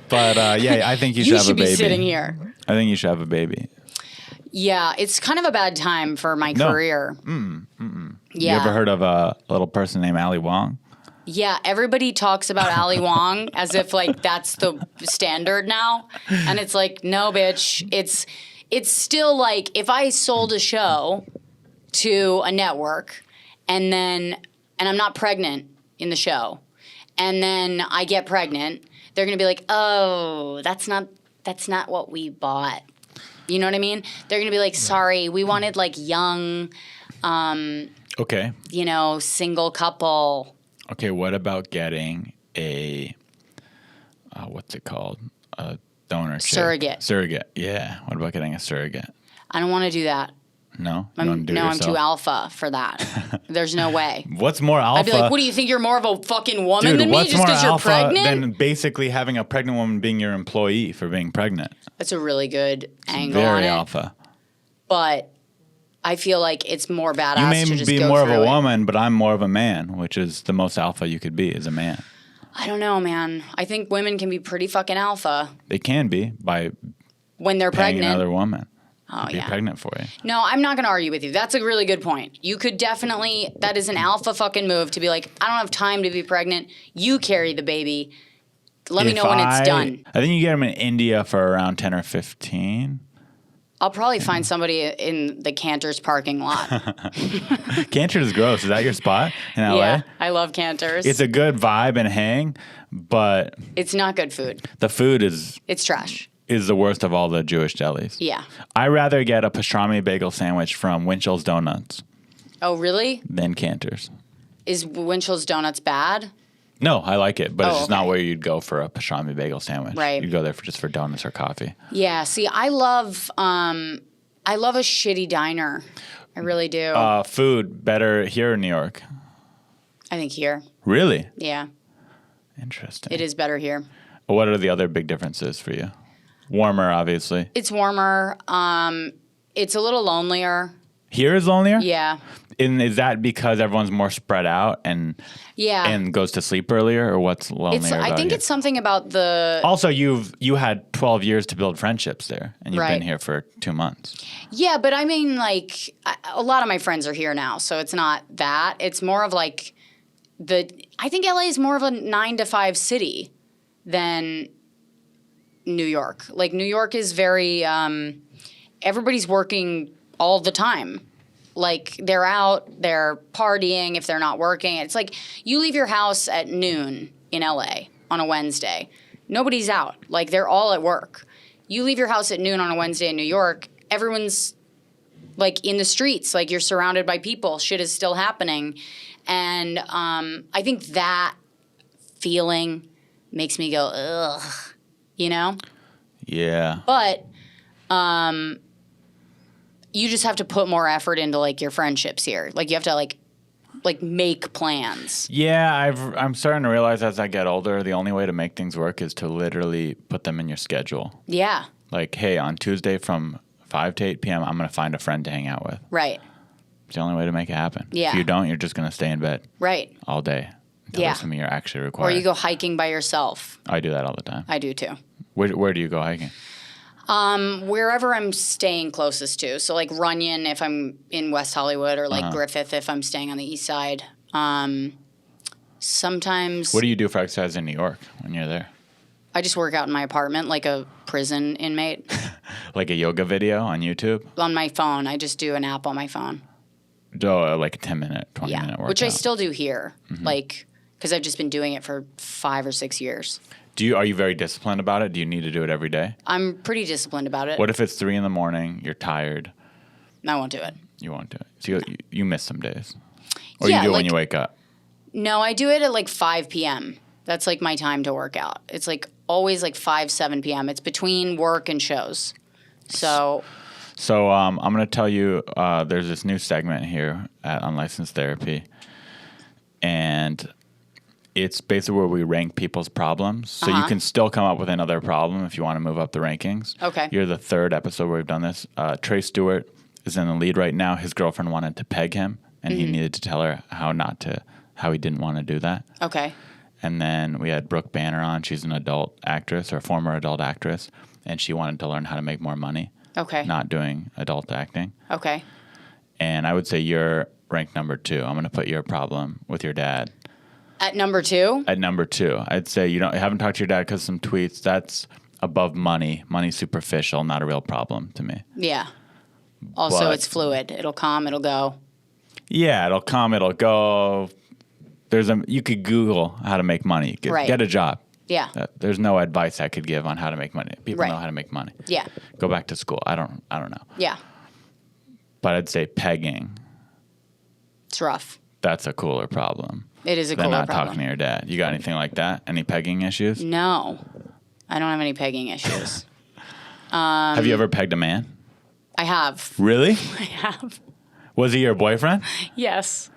But yeah, I think you should
You
have a
should be
baby.
sitting here.
I think you should have a baby.
Yeah, it's kind of a bad time for my
No.
career. Yeah.
You ever heard of a little person named Ali Wong?
Yeah, everybody talks about Ali Wong as if like that's the standard now. And it's like, no, bitch. It's still like if I sold a show to a network and I'm not pregnant in the show, and then I get pregnant, they're gonna be like, oh, that's not what we bought. You know what I mean? They're gonna be like, sorry, we wanted like young,
Okay.
single couple.
Okay, what about getting a, what's it called? A donor chick? Surrogate, yeah. What about getting a surrogate?
I don't want to do that.
No? You wanna do it
I'm
yourself?
too alpha for that. There's no way.
What's more alpha?
I'd be like, what do you think? You're more of a fucking woman
Dude,
than me
what's
just
more
because you're
alpha
pregnant?
than basically having a pregnant woman being your employee for being pregnant?
That's a really good angle on
Very
it.
alpha.
But I feel like it's more badass
You may
to just
be
go
more of a
through it.
woman, but I'm more of a man, which is the most alpha you could be as a man.
I don't know, man. I think women can be pretty fucking alpha
They can be by
when they're
paying
pregnant.
another woman
Oh,
to be
yeah.
pregnant for you.
No, I'm not going to argue with you. That's a really good point. You could definitely, that is an alpha fucking move to be like, I don't have time to be pregnant. You carry the baby. Let me know when it's done.
I think you get them in India for around 10 or 15.
I'll probably find somebody in the Cantor's parking lot.
Cantor's is gross. Is that your spot in LA?
Yeah, I love Cantor's.
It's a good vibe and hang, but
It's not good food.
the food is
It's trash.
the worst of all the Jewish delis.
Yeah.
I rather get a pastrami bagel sandwich from Winchell's Donuts
Oh, really?
than Cantor's.
Is Winchell's Donuts bad?
No, I like it, but it's
Oh,
just not
okay.
where you'd go for a pastrami bagel sandwich.
Right.
You'd go there just for donuts or coffee.
Yeah. See, I love I love a shitty diner. I really do.
Food better here in New York?
I think here.
Really?
Yeah.
Interesting.
It is better here.
What are the other big differences for you? Warmer, obviously.
It's warmer. It's a little lonelier.
Here is lonelier?
Yeah.
And is that because everyone's more spread out and goes to sleep earlier, or what's lonelier about
I think
here?
it's something about the...
Also, you had 12 years to build friendships there, and you've
Right.
been here for 2 months.
Yeah, but I mean, like, a lot of my friends are here now, so it's not that. It's more of like I think LA is more of a 9 to 5 city than New York. Like, New York is very, everybody's working all the time. Like, they're out, they're partying if they're not working. It's like you leave your house at noon in LA on a Wednesday. Nobody's out. Like, they're all at work. You leave your house at noon on a Wednesday in New York, everyone's, like, in the streets. Like, you're surrounded by people. Shit is still happening. And I think that feeling makes me go, ugh, you know?
Yeah.
But you just have to put more effort into, like, your friendships here. Like, you have to, like make plans.
Yeah, I'm starting to realize as I get older, the only way to make things work is to literally put them in your schedule.
Yeah.
Like, hey, on Tuesday from 5 to 8 p.m., I'm going to find a friend to hang out with.
Right.
It's the only way to make it happen.
Yeah.
If you don't, you're just going to stay in bed
Right.
all day until
Yeah.
there's something you're actually required.
Or you go hiking by yourself.
I do that all the time.
I do too.
Where do you go hiking?
Wherever I'm staying closest to. So, like, Runyon if I'm in West Hollywood, or, like, Griffith if I'm staying on the east side. Sometimes
What do you do for exercise in New York when you're there?
I just work out in my apartment like a prison inmate.
Like a yoga video on YouTube?
On my phone. I just do an app on my phone.
Oh, like a 10-minute, 20-minute workout.
Which I still do here. Like, because I've just been doing it for 5 or 6 years.
Are you very disciplined about it? Do you need to do it every day?
I'm pretty disciplined about it.
What if it's 3 a.m, you're tired?
I won't do it.
You won't do it. So you miss some days. Or
Yeah,
you do it when
like-
you wake up.
No, I do it at like 5 p.m. That's like my time to work out. It's like always like 5, 7 p.m. It's between work and shows. So
I'm going to tell you there's this new segment here at Unlicensed Therapy. And it's basically where we rank people's problems. So you can still come up with another problem if you want to move up the rankings.
Okay.
You're the 3rd episode where we've done this. Trey Stewart is in the lead right now. His girlfriend wanted to peg him, and he needed to tell her how he didn't want to do that.
okay.
And then we had Brooke Banner on. She's an adult actress, or former adult actress, and she wanted to learn how to make more money,
Okay.
not doing adult acting.
Okay.
And I would say you're ranked number 2. I'm going to put your problem with your dad
At number 2?
at number 2. I'd say you haven't talked to your dad because of some tweets. That's above money. Money's superficial, not a real problem to me.
Yeah. Also,
But-
it's fluid. It'll come, it'll go.
Yeah, it'll come, it'll go. You could Google how to make money.
Right.
Get a job.
Yeah.
There's no advice I could give on how to make money. People
Right.
know how to make money.
Yeah.
Go back to school. I don't know.
Yeah.
But I'd say pegging.
It's rough.
That's a cooler problem
It is a
than
cooler
not
problem.
talking to your dad. You got anything like that? Any pegging issues?
No. I don't have any pegging issues.
Have you ever pegged a man?
I have.
Really?
I have.
Was he your boyfriend?
Yes.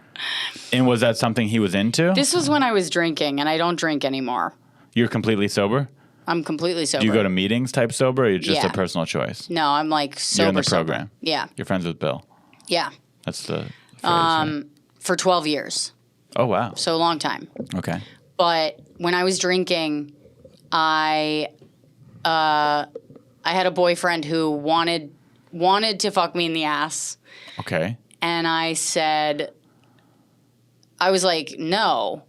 And was that something he was into?
This was when I was drinking, and I don't drink anymore.
You're completely sober?
I'm completely sober.
Do you go to meetings type sober, or you're just
Yeah.
a personal choice?
No, I'm like sober.
You're in the
sober.
program.
Yeah.
You're friends with Bill.
Yeah.
That's the phrase, right?
For 12 years.
Oh, wow.
So a long time.
Okay.
But when I was drinking, I had a boyfriend who wanted to fuck me in the ass.
Okay.
And I was like, no.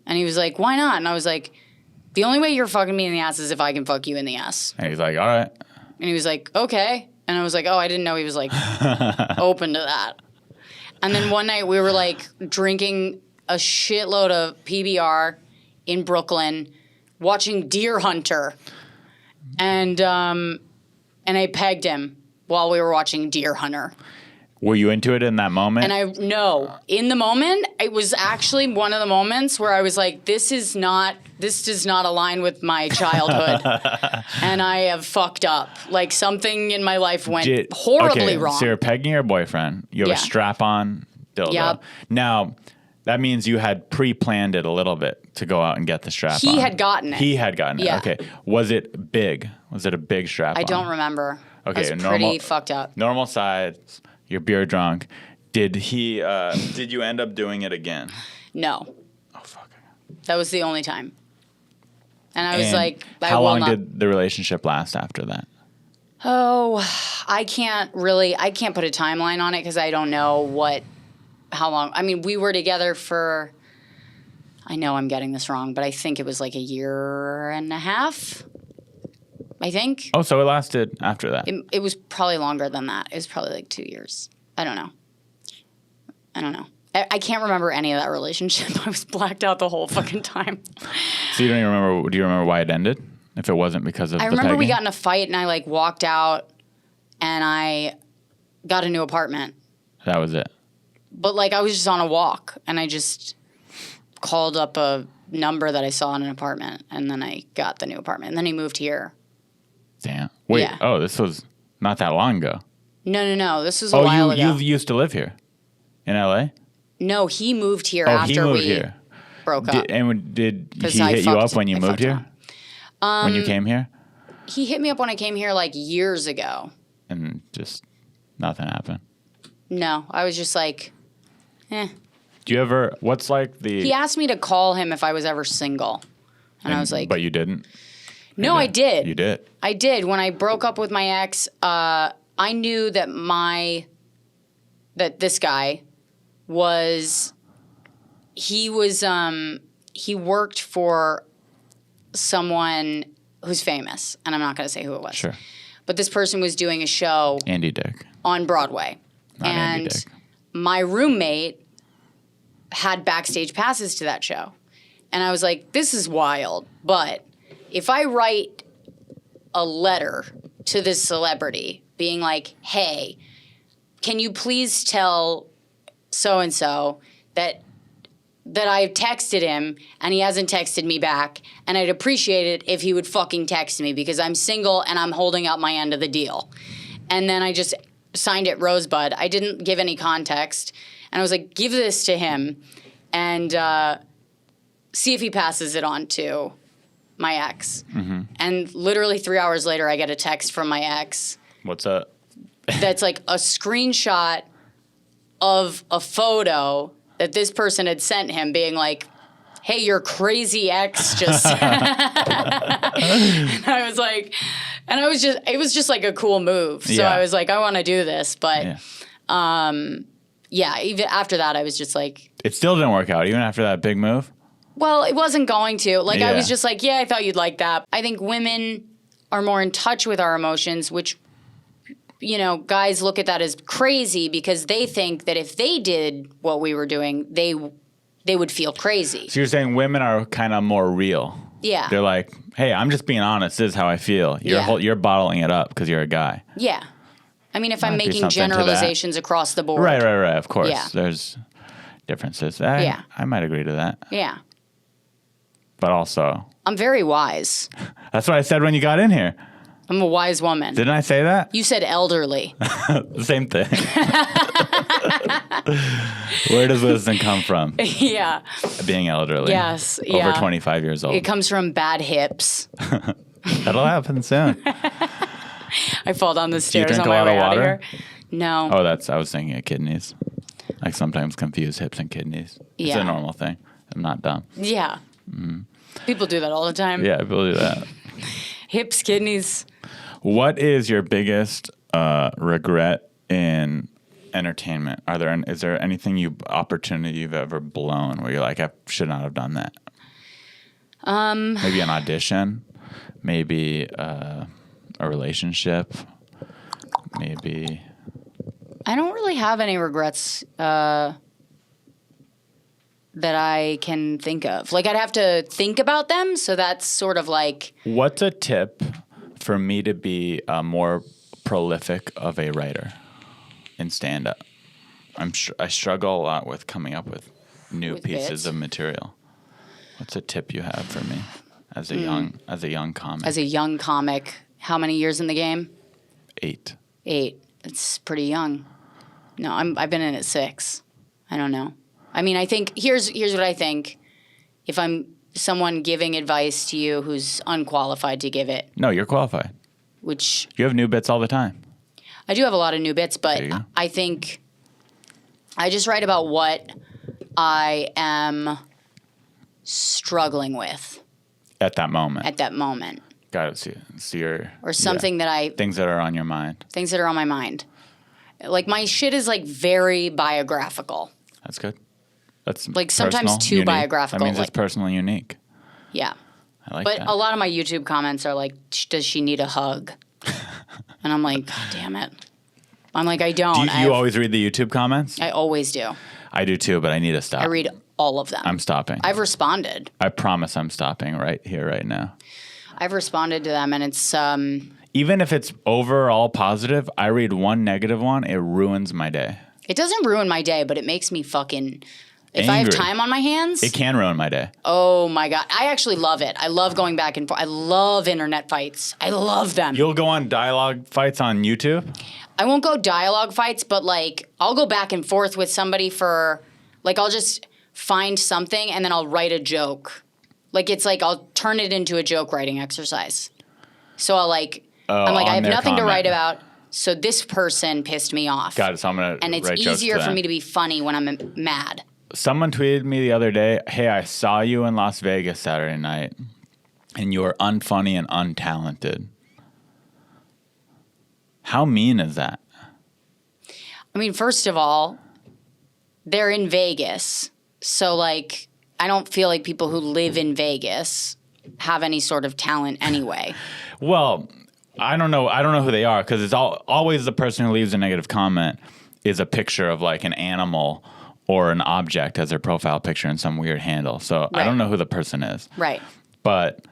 And he was like, why not? And I was like, the only way you're fucking me in the ass is if I can fuck you in the ass.
And he's like, all right.
And he was like, okay. And I was like, oh, I didn't know he was like open to that. And then one night we were like drinking a shitload of PBR in Brooklyn, watching Deer Hunter. And I pegged him while we were watching Deer Hunter.
Were you into it in that moment?
And in the moment, it was actually one of the moments where I was like, this does not align with my childhood. And I have fucked up. Like something in my life went horribly wrong.
So you're pegging your boyfriend. You have a strap-on dildo.
Yep.
Now, that means you had pre-planned it a little bit to go out and get the strap-on.
He had gotten it.
He had gotten it.
Yeah.
Okay. Was it big? Was it a big strap-on?
I don't remember.
Okay,
I was pretty fucked up.
Normal size. You're beer drunk. Did he? Did you end up doing it again?
No.
Oh fuck.
That was the only time. And I was like,
how long did the relationship last after that?
Oh, I can't put a timeline on it because I don't know how long. I mean, we were together for, I know I'm getting this wrong, but I think it was like a year and a half. I think.
Oh, so it lasted after that.
It was probably longer than that. It was probably like 2 years. I don't know. I can't remember any of that relationship. I was blacked out the whole fucking time.
So you don't even remember? Do you remember why it ended? If it wasn't because of
I remember we got in a fight and I like walked out and I got a new apartment.
That was it.
But like I was just on a walk and I just called up a number that I saw in an apartment and then I got the new apartment and then he moved here.
Damn. Wait.
Yeah.
Oh, this was not that long ago.
No. This was a while ago.
You used to live here in LA?
No, he moved here
after
he moved
we here.
Broke up.
Did he hit you up when you moved here? When you came here?
He hit me up when I came here like years ago.
And just nothing happened.
No, I was just like, eh.
Do you ever? What's like the?
He asked me to call him if I was ever single, and I was like,
but you didn't.
No, I did.
You did.
I did. When I broke up with my ex, I knew that this guy he worked for someone who's famous, and I'm not going to say who it was.
Sure.
But this person was doing a show
Andy Dick
on Broadway,
Not Andy Dick.
My roommate had backstage passes to that show, and I was like, "This is wild." But if I write a letter to this celebrity, being like, "Hey, can you please tell so and so that I texted him and he hasn't texted me back, and I'd appreciate it if he would fucking text me because I'm single and I'm holding out my end of the deal." And then I just signed it Rosebud. I didn't give any context. And I was like, give this to him and see if he passes it on to my ex. Mm-hmm. And literally 3 hours later, I get a text from my ex.
What's up?
That's like a screenshot of a photo that this person had sent him being like, hey, your crazy ex just... And I was like... And it was just like a cool move. So I was like, I want to do this. But even after that, I was just like...
It still didn't work out, even after that big move?
Well, it wasn't going to. Like, I was just like, I thought you'd like that. I think women are more in touch with our emotions, which, guys look at that as crazy because they think that if they did what we were doing, they would feel crazy.
So you're saying women are kind of more real?
Yeah.
They're like, hey, I'm just being honest. This is how I feel. You're bottling it up because you're a guy.
Yeah. I mean, if I'm making generalizations across the board.
Right. Of course. Yeah. There's differences. I might agree to that.
Yeah.
But also...
I'm very wise.
That's what I said when you got in here.
I'm a wise woman.
Didn't I say that?
You said elderly.
Same thing. Where does wisdom come from?
Yeah.
Being elderly.
Yes.
Over 25 years old.
It comes from bad hips.
That'll happen soon.
I fall down the stairs on my way out of here. No.
Oh, I was thinking of kidneys. I sometimes confuse hips and kidneys. It's a normal thing. I'm not dumb.
Yeah. Mm-hmm. People do that all the time.
Yeah, people do that.
Hips, kidneys.
What is your biggest regret in entertainment? Is there anything opportunity you've ever blown where you're like, I should not have done that? Maybe an audition, maybe a relationship, maybe.
I don't really have any regrets that I can think of. Like, I'd have to think about them, so that's sort of like...
What's a tip for me to be more prolific of a writer in stand-up? I struggle a lot with coming up with new
With
pieces
bits?
of material. What's a tip you have for me as a young comic?
As a young comic, how many years in the game?
8.
8. It's pretty young. No, I've been in it 6. I don't know. I mean, I think here's what I think. If I'm someone giving advice to you who's unqualified to give it,
No, you're qualified.
which
You have new bits all the time.
I do have a lot of new bits, but
There you go.
I think I just write about what I am struggling with
At that moment.
at that moment,
Got it. See your
or something
things that are on your mind.
things that are on my mind. Like my shit is like very biographical.
That's good. That's
Like, sometimes
personal,
too
unique.
biographical,
That means
like-
it's personal and unique.
Yeah.
I like
But
that.
a lot of my YouTube comments are like, does she need a hug? And I'm like, God damn it. I'm like, I don't.
Do you always read the YouTube comments?
I always do.
I do too, but I need to stop.
I read all of them.
I'm stopping.
I've responded.
I promise I'm stopping right here, right now.
I've responded to them, and it's
Even if it's overall positive, I read one negative one, it ruins my day.
it doesn't ruin my day, but it makes me fucking. If I have
Angry.
time on my hands,
It can ruin my day.
oh my God. I actually love it. I love going back and forth. I love internet fights. I love them.
You'll go on dialogue fights on YouTube?
I won't go dialogue fights, but like I'll go back and forth with somebody for like I'll just find something and then I'll write a joke. Like it's like I'll turn it into a joke writing exercise. So I'm like
on
I have
their
nothing to
comment.
write about. So this person pissed me off.
Got it. So I'm going to
And it's
write jokes
easier for
them.
me to be funny when I'm mad.
Someone tweeted me the other day, hey, I saw you in Las Vegas Saturday night, and you were unfunny and untalented. How mean is that?
I mean, first of all, they're in Vegas. So like I don't feel like people who live in Vegas have any sort of talent anyway.
Well, I don't know who they are because it's always the person who leaves a negative comment is a picture of like an animal or an object as their profile picture in some weird handle. So I
Right.
don't know who the person is.
Right.
But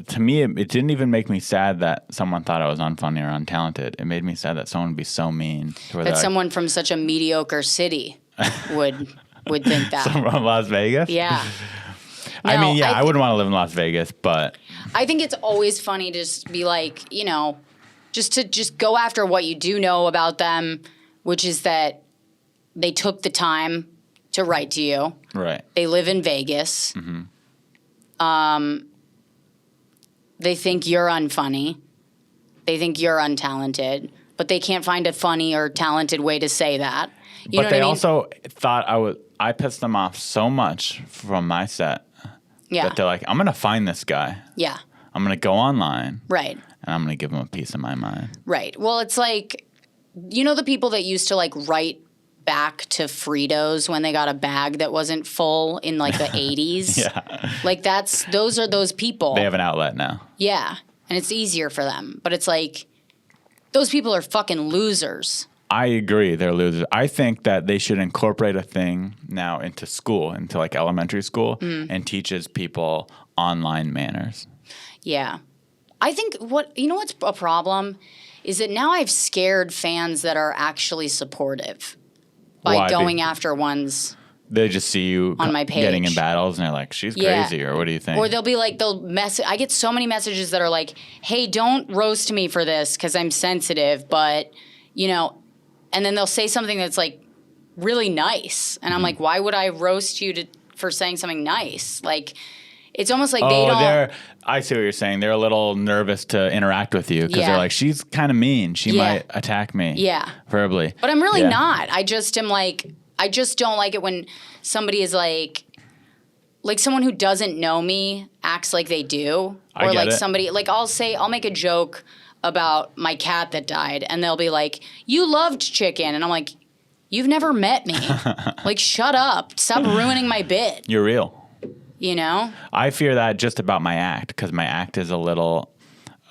to me, it didn't even make me sad that someone thought I was unfunny or untalented. It made me sad that someone would be so mean. To where
That
they're
someone from such a mediocre city would think that.
like, from Las Vegas?
Yeah.
I
No,
mean, yeah, I
th-
wouldn't want to live in Las Vegas, but
I think it's always funny to just be like, you know, just go after what you do know about them, which is that they took the time to write to you.
right.
They live in Vegas. They think you're unfunny. They think you're untalented, but they can't find a funny or talented way to say that. You know
But
what
they
I mean?
also thought I pissed them off so much from my set
yeah,
that they're like, I'm going to find this guy.
yeah,
I'm going to go online
right,
and I'm going to give him a piece of my mind.
right. Well, it's like, you know, the people that used to like write back to Fritos when they got a bag that wasn't full in like the 80s.
Yeah.
Like those are those people.
They have an outlet now.
Yeah, and it's easier for them. But it's like, those people are fucking losers.
I agree, they're losers. I think that they should incorporate a thing now into school, into like elementary school, and teaches people online manners.
Yeah. I think what's a problem is that now I've scared fans that are actually supportive by
Why?
going after ones.
They just see you
On my
getting in
page.
battles, and they're like, "She's
Yeah.
crazy," or "What do you think?"
Or they'll be like, I get so many messages that are like, hey, don't roast me for this because I'm sensitive, but, you know, and then they'll say something that's like really nice. And I'm like, why would I roast you for saying something nice? Like, it's almost like they don't.
I see what you're saying. They're a little nervous to interact with you because
Yeah.
they're like, she's kind of mean. She
Yeah.
might attack me.
Yeah.
Verbally.
But I'm really
Yeah.
not. I just am like, I just don't like it when somebody is like someone who doesn't know me acts like they do.
I
Or
get
like
it.
somebody, like I'll make a joke about my cat that died and they'll be like, you loved chicken. And I'm like, you've never met me. Like, shut up. Stop ruining my bit,
You're real.
you know?
I fear that just about my act because my act is a little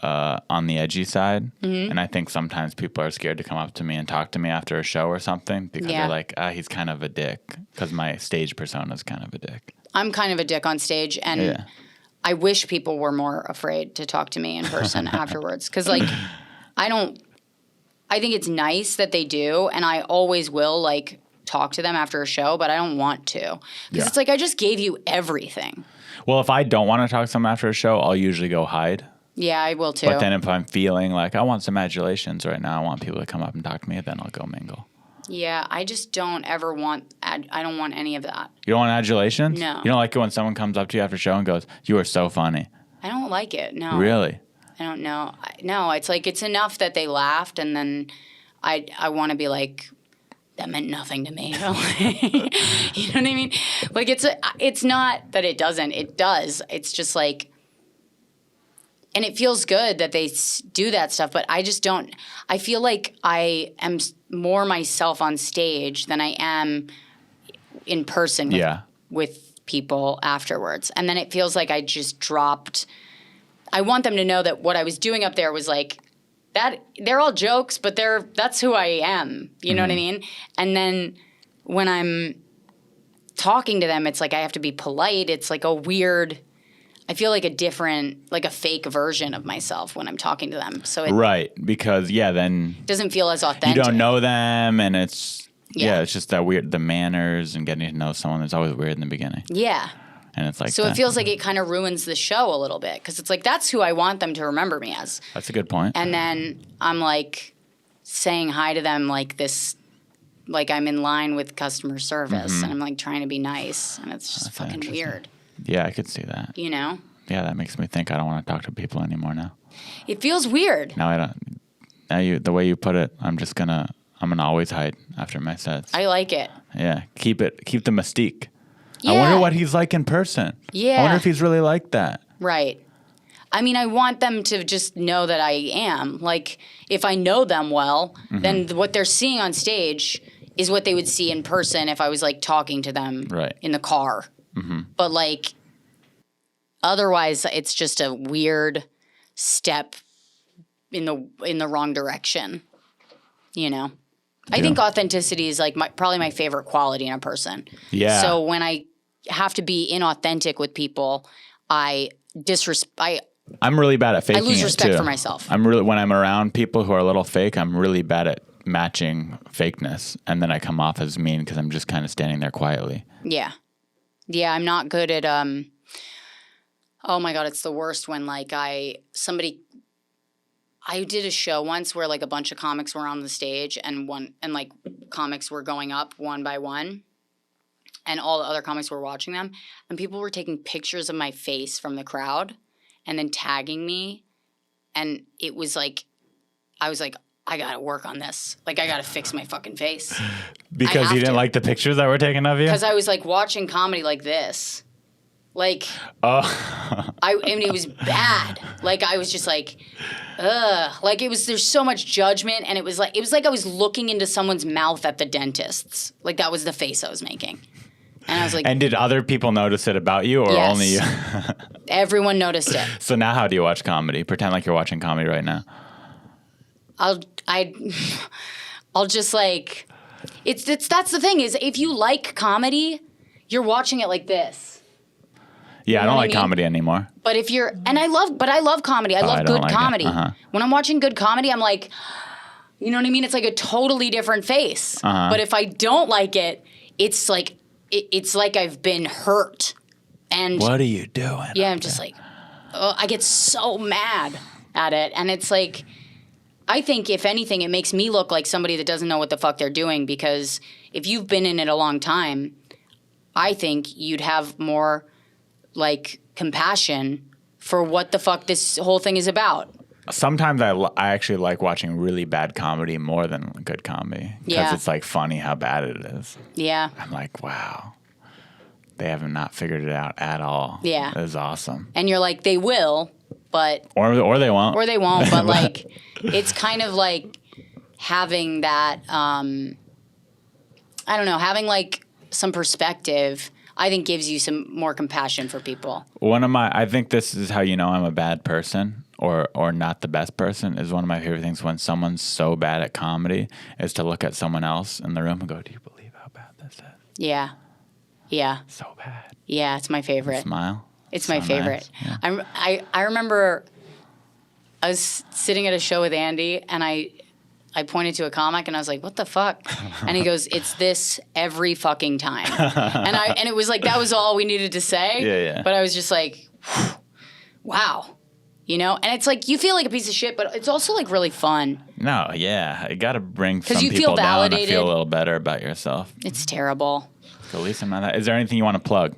on the edgy side.
Mm-hmm.
And I think sometimes people are scared to come up to me and talk to me after a show or something because
Yeah.
they're like, he's kind of a dick because my stage persona is kind of a dick.
I'm kind of a dick on stage and
Yeah.
I wish people were more afraid to talk to me in person afterwards. Because, like, I don't I think it's nice that they do, and I always will, like, talk to them after a show, but I don't want to. Because it's like, I just gave you everything.
Well, if I don't want to talk to someone after a show, I'll usually go hide.
Yeah, I will too.
But then if I'm feeling like I want some adulations right now, I want people to come up and talk to me, then I'll go mingle.
Yeah, I just don't ever want, I don't want any of that.
You don't want adulations?
No.
You don't like it when someone comes up to you after a show and goes, "You are so funny."
I don't like it, no.
Really?
I don't know. No, it's like, it's enough that they laughed, and then I want to be like, that meant nothing to me. You know what I mean? Like, it's not that it doesn't. It does. It's just like, and it feels good that they do that stuff, but I just don't. I feel like I am more myself on stage than I am in person with people afterwards. And then it feels like I just dropped. I want them to know that what I was doing up there was like, that they're all jokes, but that's who I am. You know what I mean? And then when I'm talking to them, it's like I have to be polite. It's like a weird, I feel like a different, like a fake version of myself when I'm talking to them. So
Right, because then
it doesn't feel as authentic.
You don't know them, and it's it's just that weird, the manners and getting to know someone is always weird in the beginning.
Yeah.
And it's like
so it feels like it kind of ruins the show a little bit, because it's like, that's who I want them to remember me as.
That's a good point.
And then I'm like saying hi to them like this, like I'm in line with customer service, and I'm like trying to be nice, and it's just fucking weird.
Yeah, I could see that.
You know?
Yeah, that makes me think I don't want to talk to people anymore now.
It feels weird.
Now I don't. Now the way you put it, I'm gonna always hide after my sets.
I like it.
Yeah, keep the mystique.
Yeah.
I wonder what he's like in person.
Yeah.
I wonder if he's really like that.
Right. I mean, I want them to just know that I am. Like, if I know them well, then what they're seeing on stage is what they would see in person if I was, like, talking to them in the car. But, like, otherwise, it's just a weird step in the wrong direction, you know? I think authenticity is, like, probably my favorite quality in a person.
Yeah.
So when I have to be inauthentic with people, I'm
really bad at faking it,
I lose respect
too.
for myself.
When I'm around people who are a little fake, I'm really bad at matching fakeness, and then I come off as mean because I'm just kind of standing there quietly.
Yeah. Yeah, I'm not good at oh my God, it's the worst when like I did a show once where like a bunch of comics were on the stage and like comics were going up one by one, and all the other comics were watching them, and people were taking pictures of my face from the crowd and then tagging me, and it was like, I was like, I gotta work on this. Like, I gotta fix my fucking face.
Because you didn't like the pictures that were taken of you?
Because I was like watching comedy like this. Like, I mean, it was bad. Like, I was just like, ugh. Like, there's so much judgment, and it was like I was looking into someone's mouth at the dentist's. Like, that was the face I was making. And I was like...
And did other people notice it about you, or only you?
Everyone noticed it.
So now how do you watch comedy? Pretend like you're watching comedy right now.
I'll just like... That's the thing, is if you like comedy, you're watching it like this.
Yeah,
You know
I don't
what
like
I mean?
comedy anymore.
But if you're... And I love comedy. I love good comedy. When I'm watching good comedy, I'm like... You know what I mean? It's like a totally different face. But if I don't like it, it's like... It's like I've been hurt. And
what are you doing?
Yeah, I'm just like... I get so mad at it. And it's like... I think, if anything, it makes me look like somebody that doesn't know what the fuck they're doing, because if you've been in it a long time, I think you'd have more... like compassion for what the fuck this whole thing is about.
Sometimes I actually like watching really bad comedy more than good comedy, because it's like funny how bad it is. Yeah. I'm like, wow, they have not figured it out at all. Yeah. It is awesome.
And you're like, they will, but...
Or they won't.
Or they won't, but like, it's kind of like having that, I don't know, having like some perspective... I think gives you some more compassion for people.
I think this is how you know I'm a bad person or not the best person, is one of my favorite things when someone's so bad at comedy is to look at someone else in the room and go, do you believe how bad this is?
Yeah. Yeah.
So bad.
Yeah, it's my favorite.
Smile.
It's my favorite. Nice. Yeah. I remember I was sitting at a show with Andy, and I I pointed to a comic and I was like, what the fuck? And he goes, it's this every fucking time. And it was like, that was all we needed to say.
Yeah.
But I was just like, wow. You know? And it's like, you feel like a piece of shit, but it's also like really fun.
No, yeah. You got to bring some
you feel
people down to
validated.
feel a little better about yourself.
It's terrible.
So at least I'm not that. Is there anything you want to plug?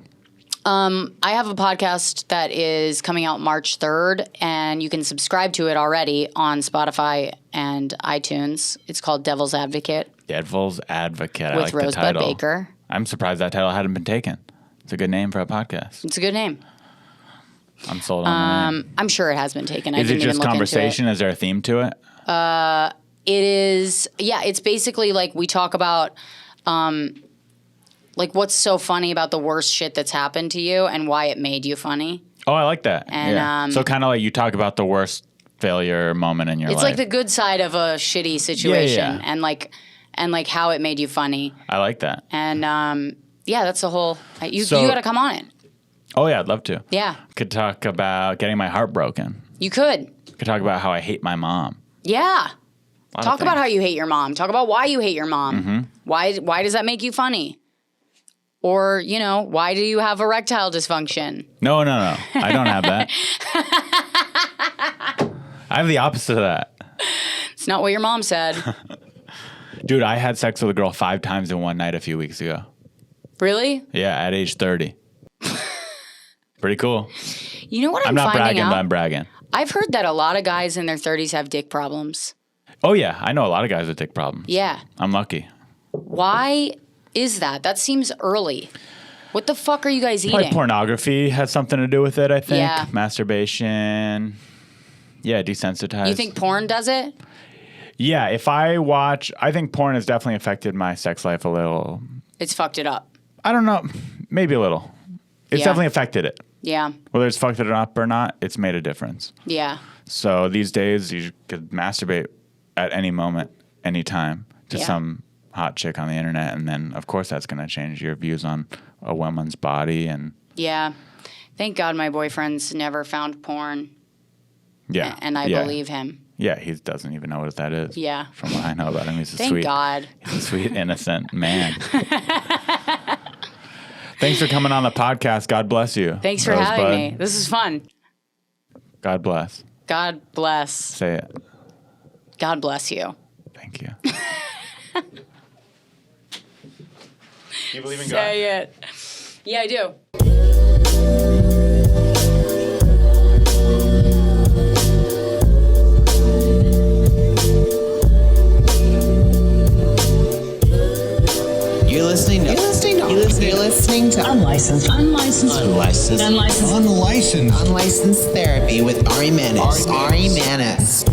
I have a podcast that is coming out March 3rd, and you can subscribe to it already on Spotify and iTunes. It's called Devil's Advocate.
Devil's Advocate. I
With
like the
Rosebud
title.
Baker.
I'm surprised that title hadn't been taken. It's a good name for a podcast.
It's a good name.
I'm sold on the name.
I'm sure it has been taken. I
Is it
didn't even
just
look
conversation?
Into
Is there a theme to it?
it is, yeah, it's basically like we talk about like what's so funny about the worst shit that's happened to you and why it made you funny.
Oh, I like that.
And,
yeah. So kind of like you talk about the worst failure moment in your life.
It's like the good side of a shitty situation
Yeah.
and like how it made you funny.
I like that.
And yeah, that's the whole. You
So-
got to come on it.
Oh yeah, I'd love to.
Yeah,
Could talk about getting my heart broken.
you could.
Could talk about how I hate my mom.
Yeah.
A lot
Talk
of
about
things.
how you hate your mom. Talk about why you hate your mom.
Mm-hmm.
Why does that make you funny? Or, you know, why do you have erectile dysfunction?
No. I don't have that. I have the opposite of that.
It's not what your mom said.
Dude, I had sex with a girl 5 times in one night a few weeks ago.
Really?
Yeah, at age 30. Pretty cool.
You know what
I'm
I'm
not
finding
bragging,
out?
but I'm bragging.
I've heard that a lot of guys in their 30s have dick problems.
Oh yeah, I know a lot of guys with dick problems.
Yeah.
I'm lucky.
Why is that? That seems early. What the fuck are you guys
Probably
eating?
pornography has something to do with it, I think.
Yeah.
Masturbation. Yeah, desensitized.
You think porn does it?
Yeah, if I think porn has definitely affected my sex life a little.
It's fucked it up.
I don't know, maybe a little. It's
Yeah.
definitely affected it.
Yeah.
Whether it's fucked it up or not, it's made a difference.
Yeah.
So these days, you could masturbate at any moment, any time to
Yeah.
some hot chick on the internet, and then of course that's going to change your views on a woman's body and
Yeah. Thank God my boyfriend's never found porn.
yeah,
And I
yeah.
believe him.
Yeah, he doesn't even know what that is.
Yeah.
From what I know about him, he's a
Thank God.
he's a sweet, innocent man. Thanks for coming on the podcast. God bless you.
Thanks for
Rosebud.
having me. This is fun.
God bless.
God bless.
Say it.
God bless you.
Thank you. You believe in God?
Say it. Yeah, I do.
You're listening to Unlicensed Therapy with Ari Mannis.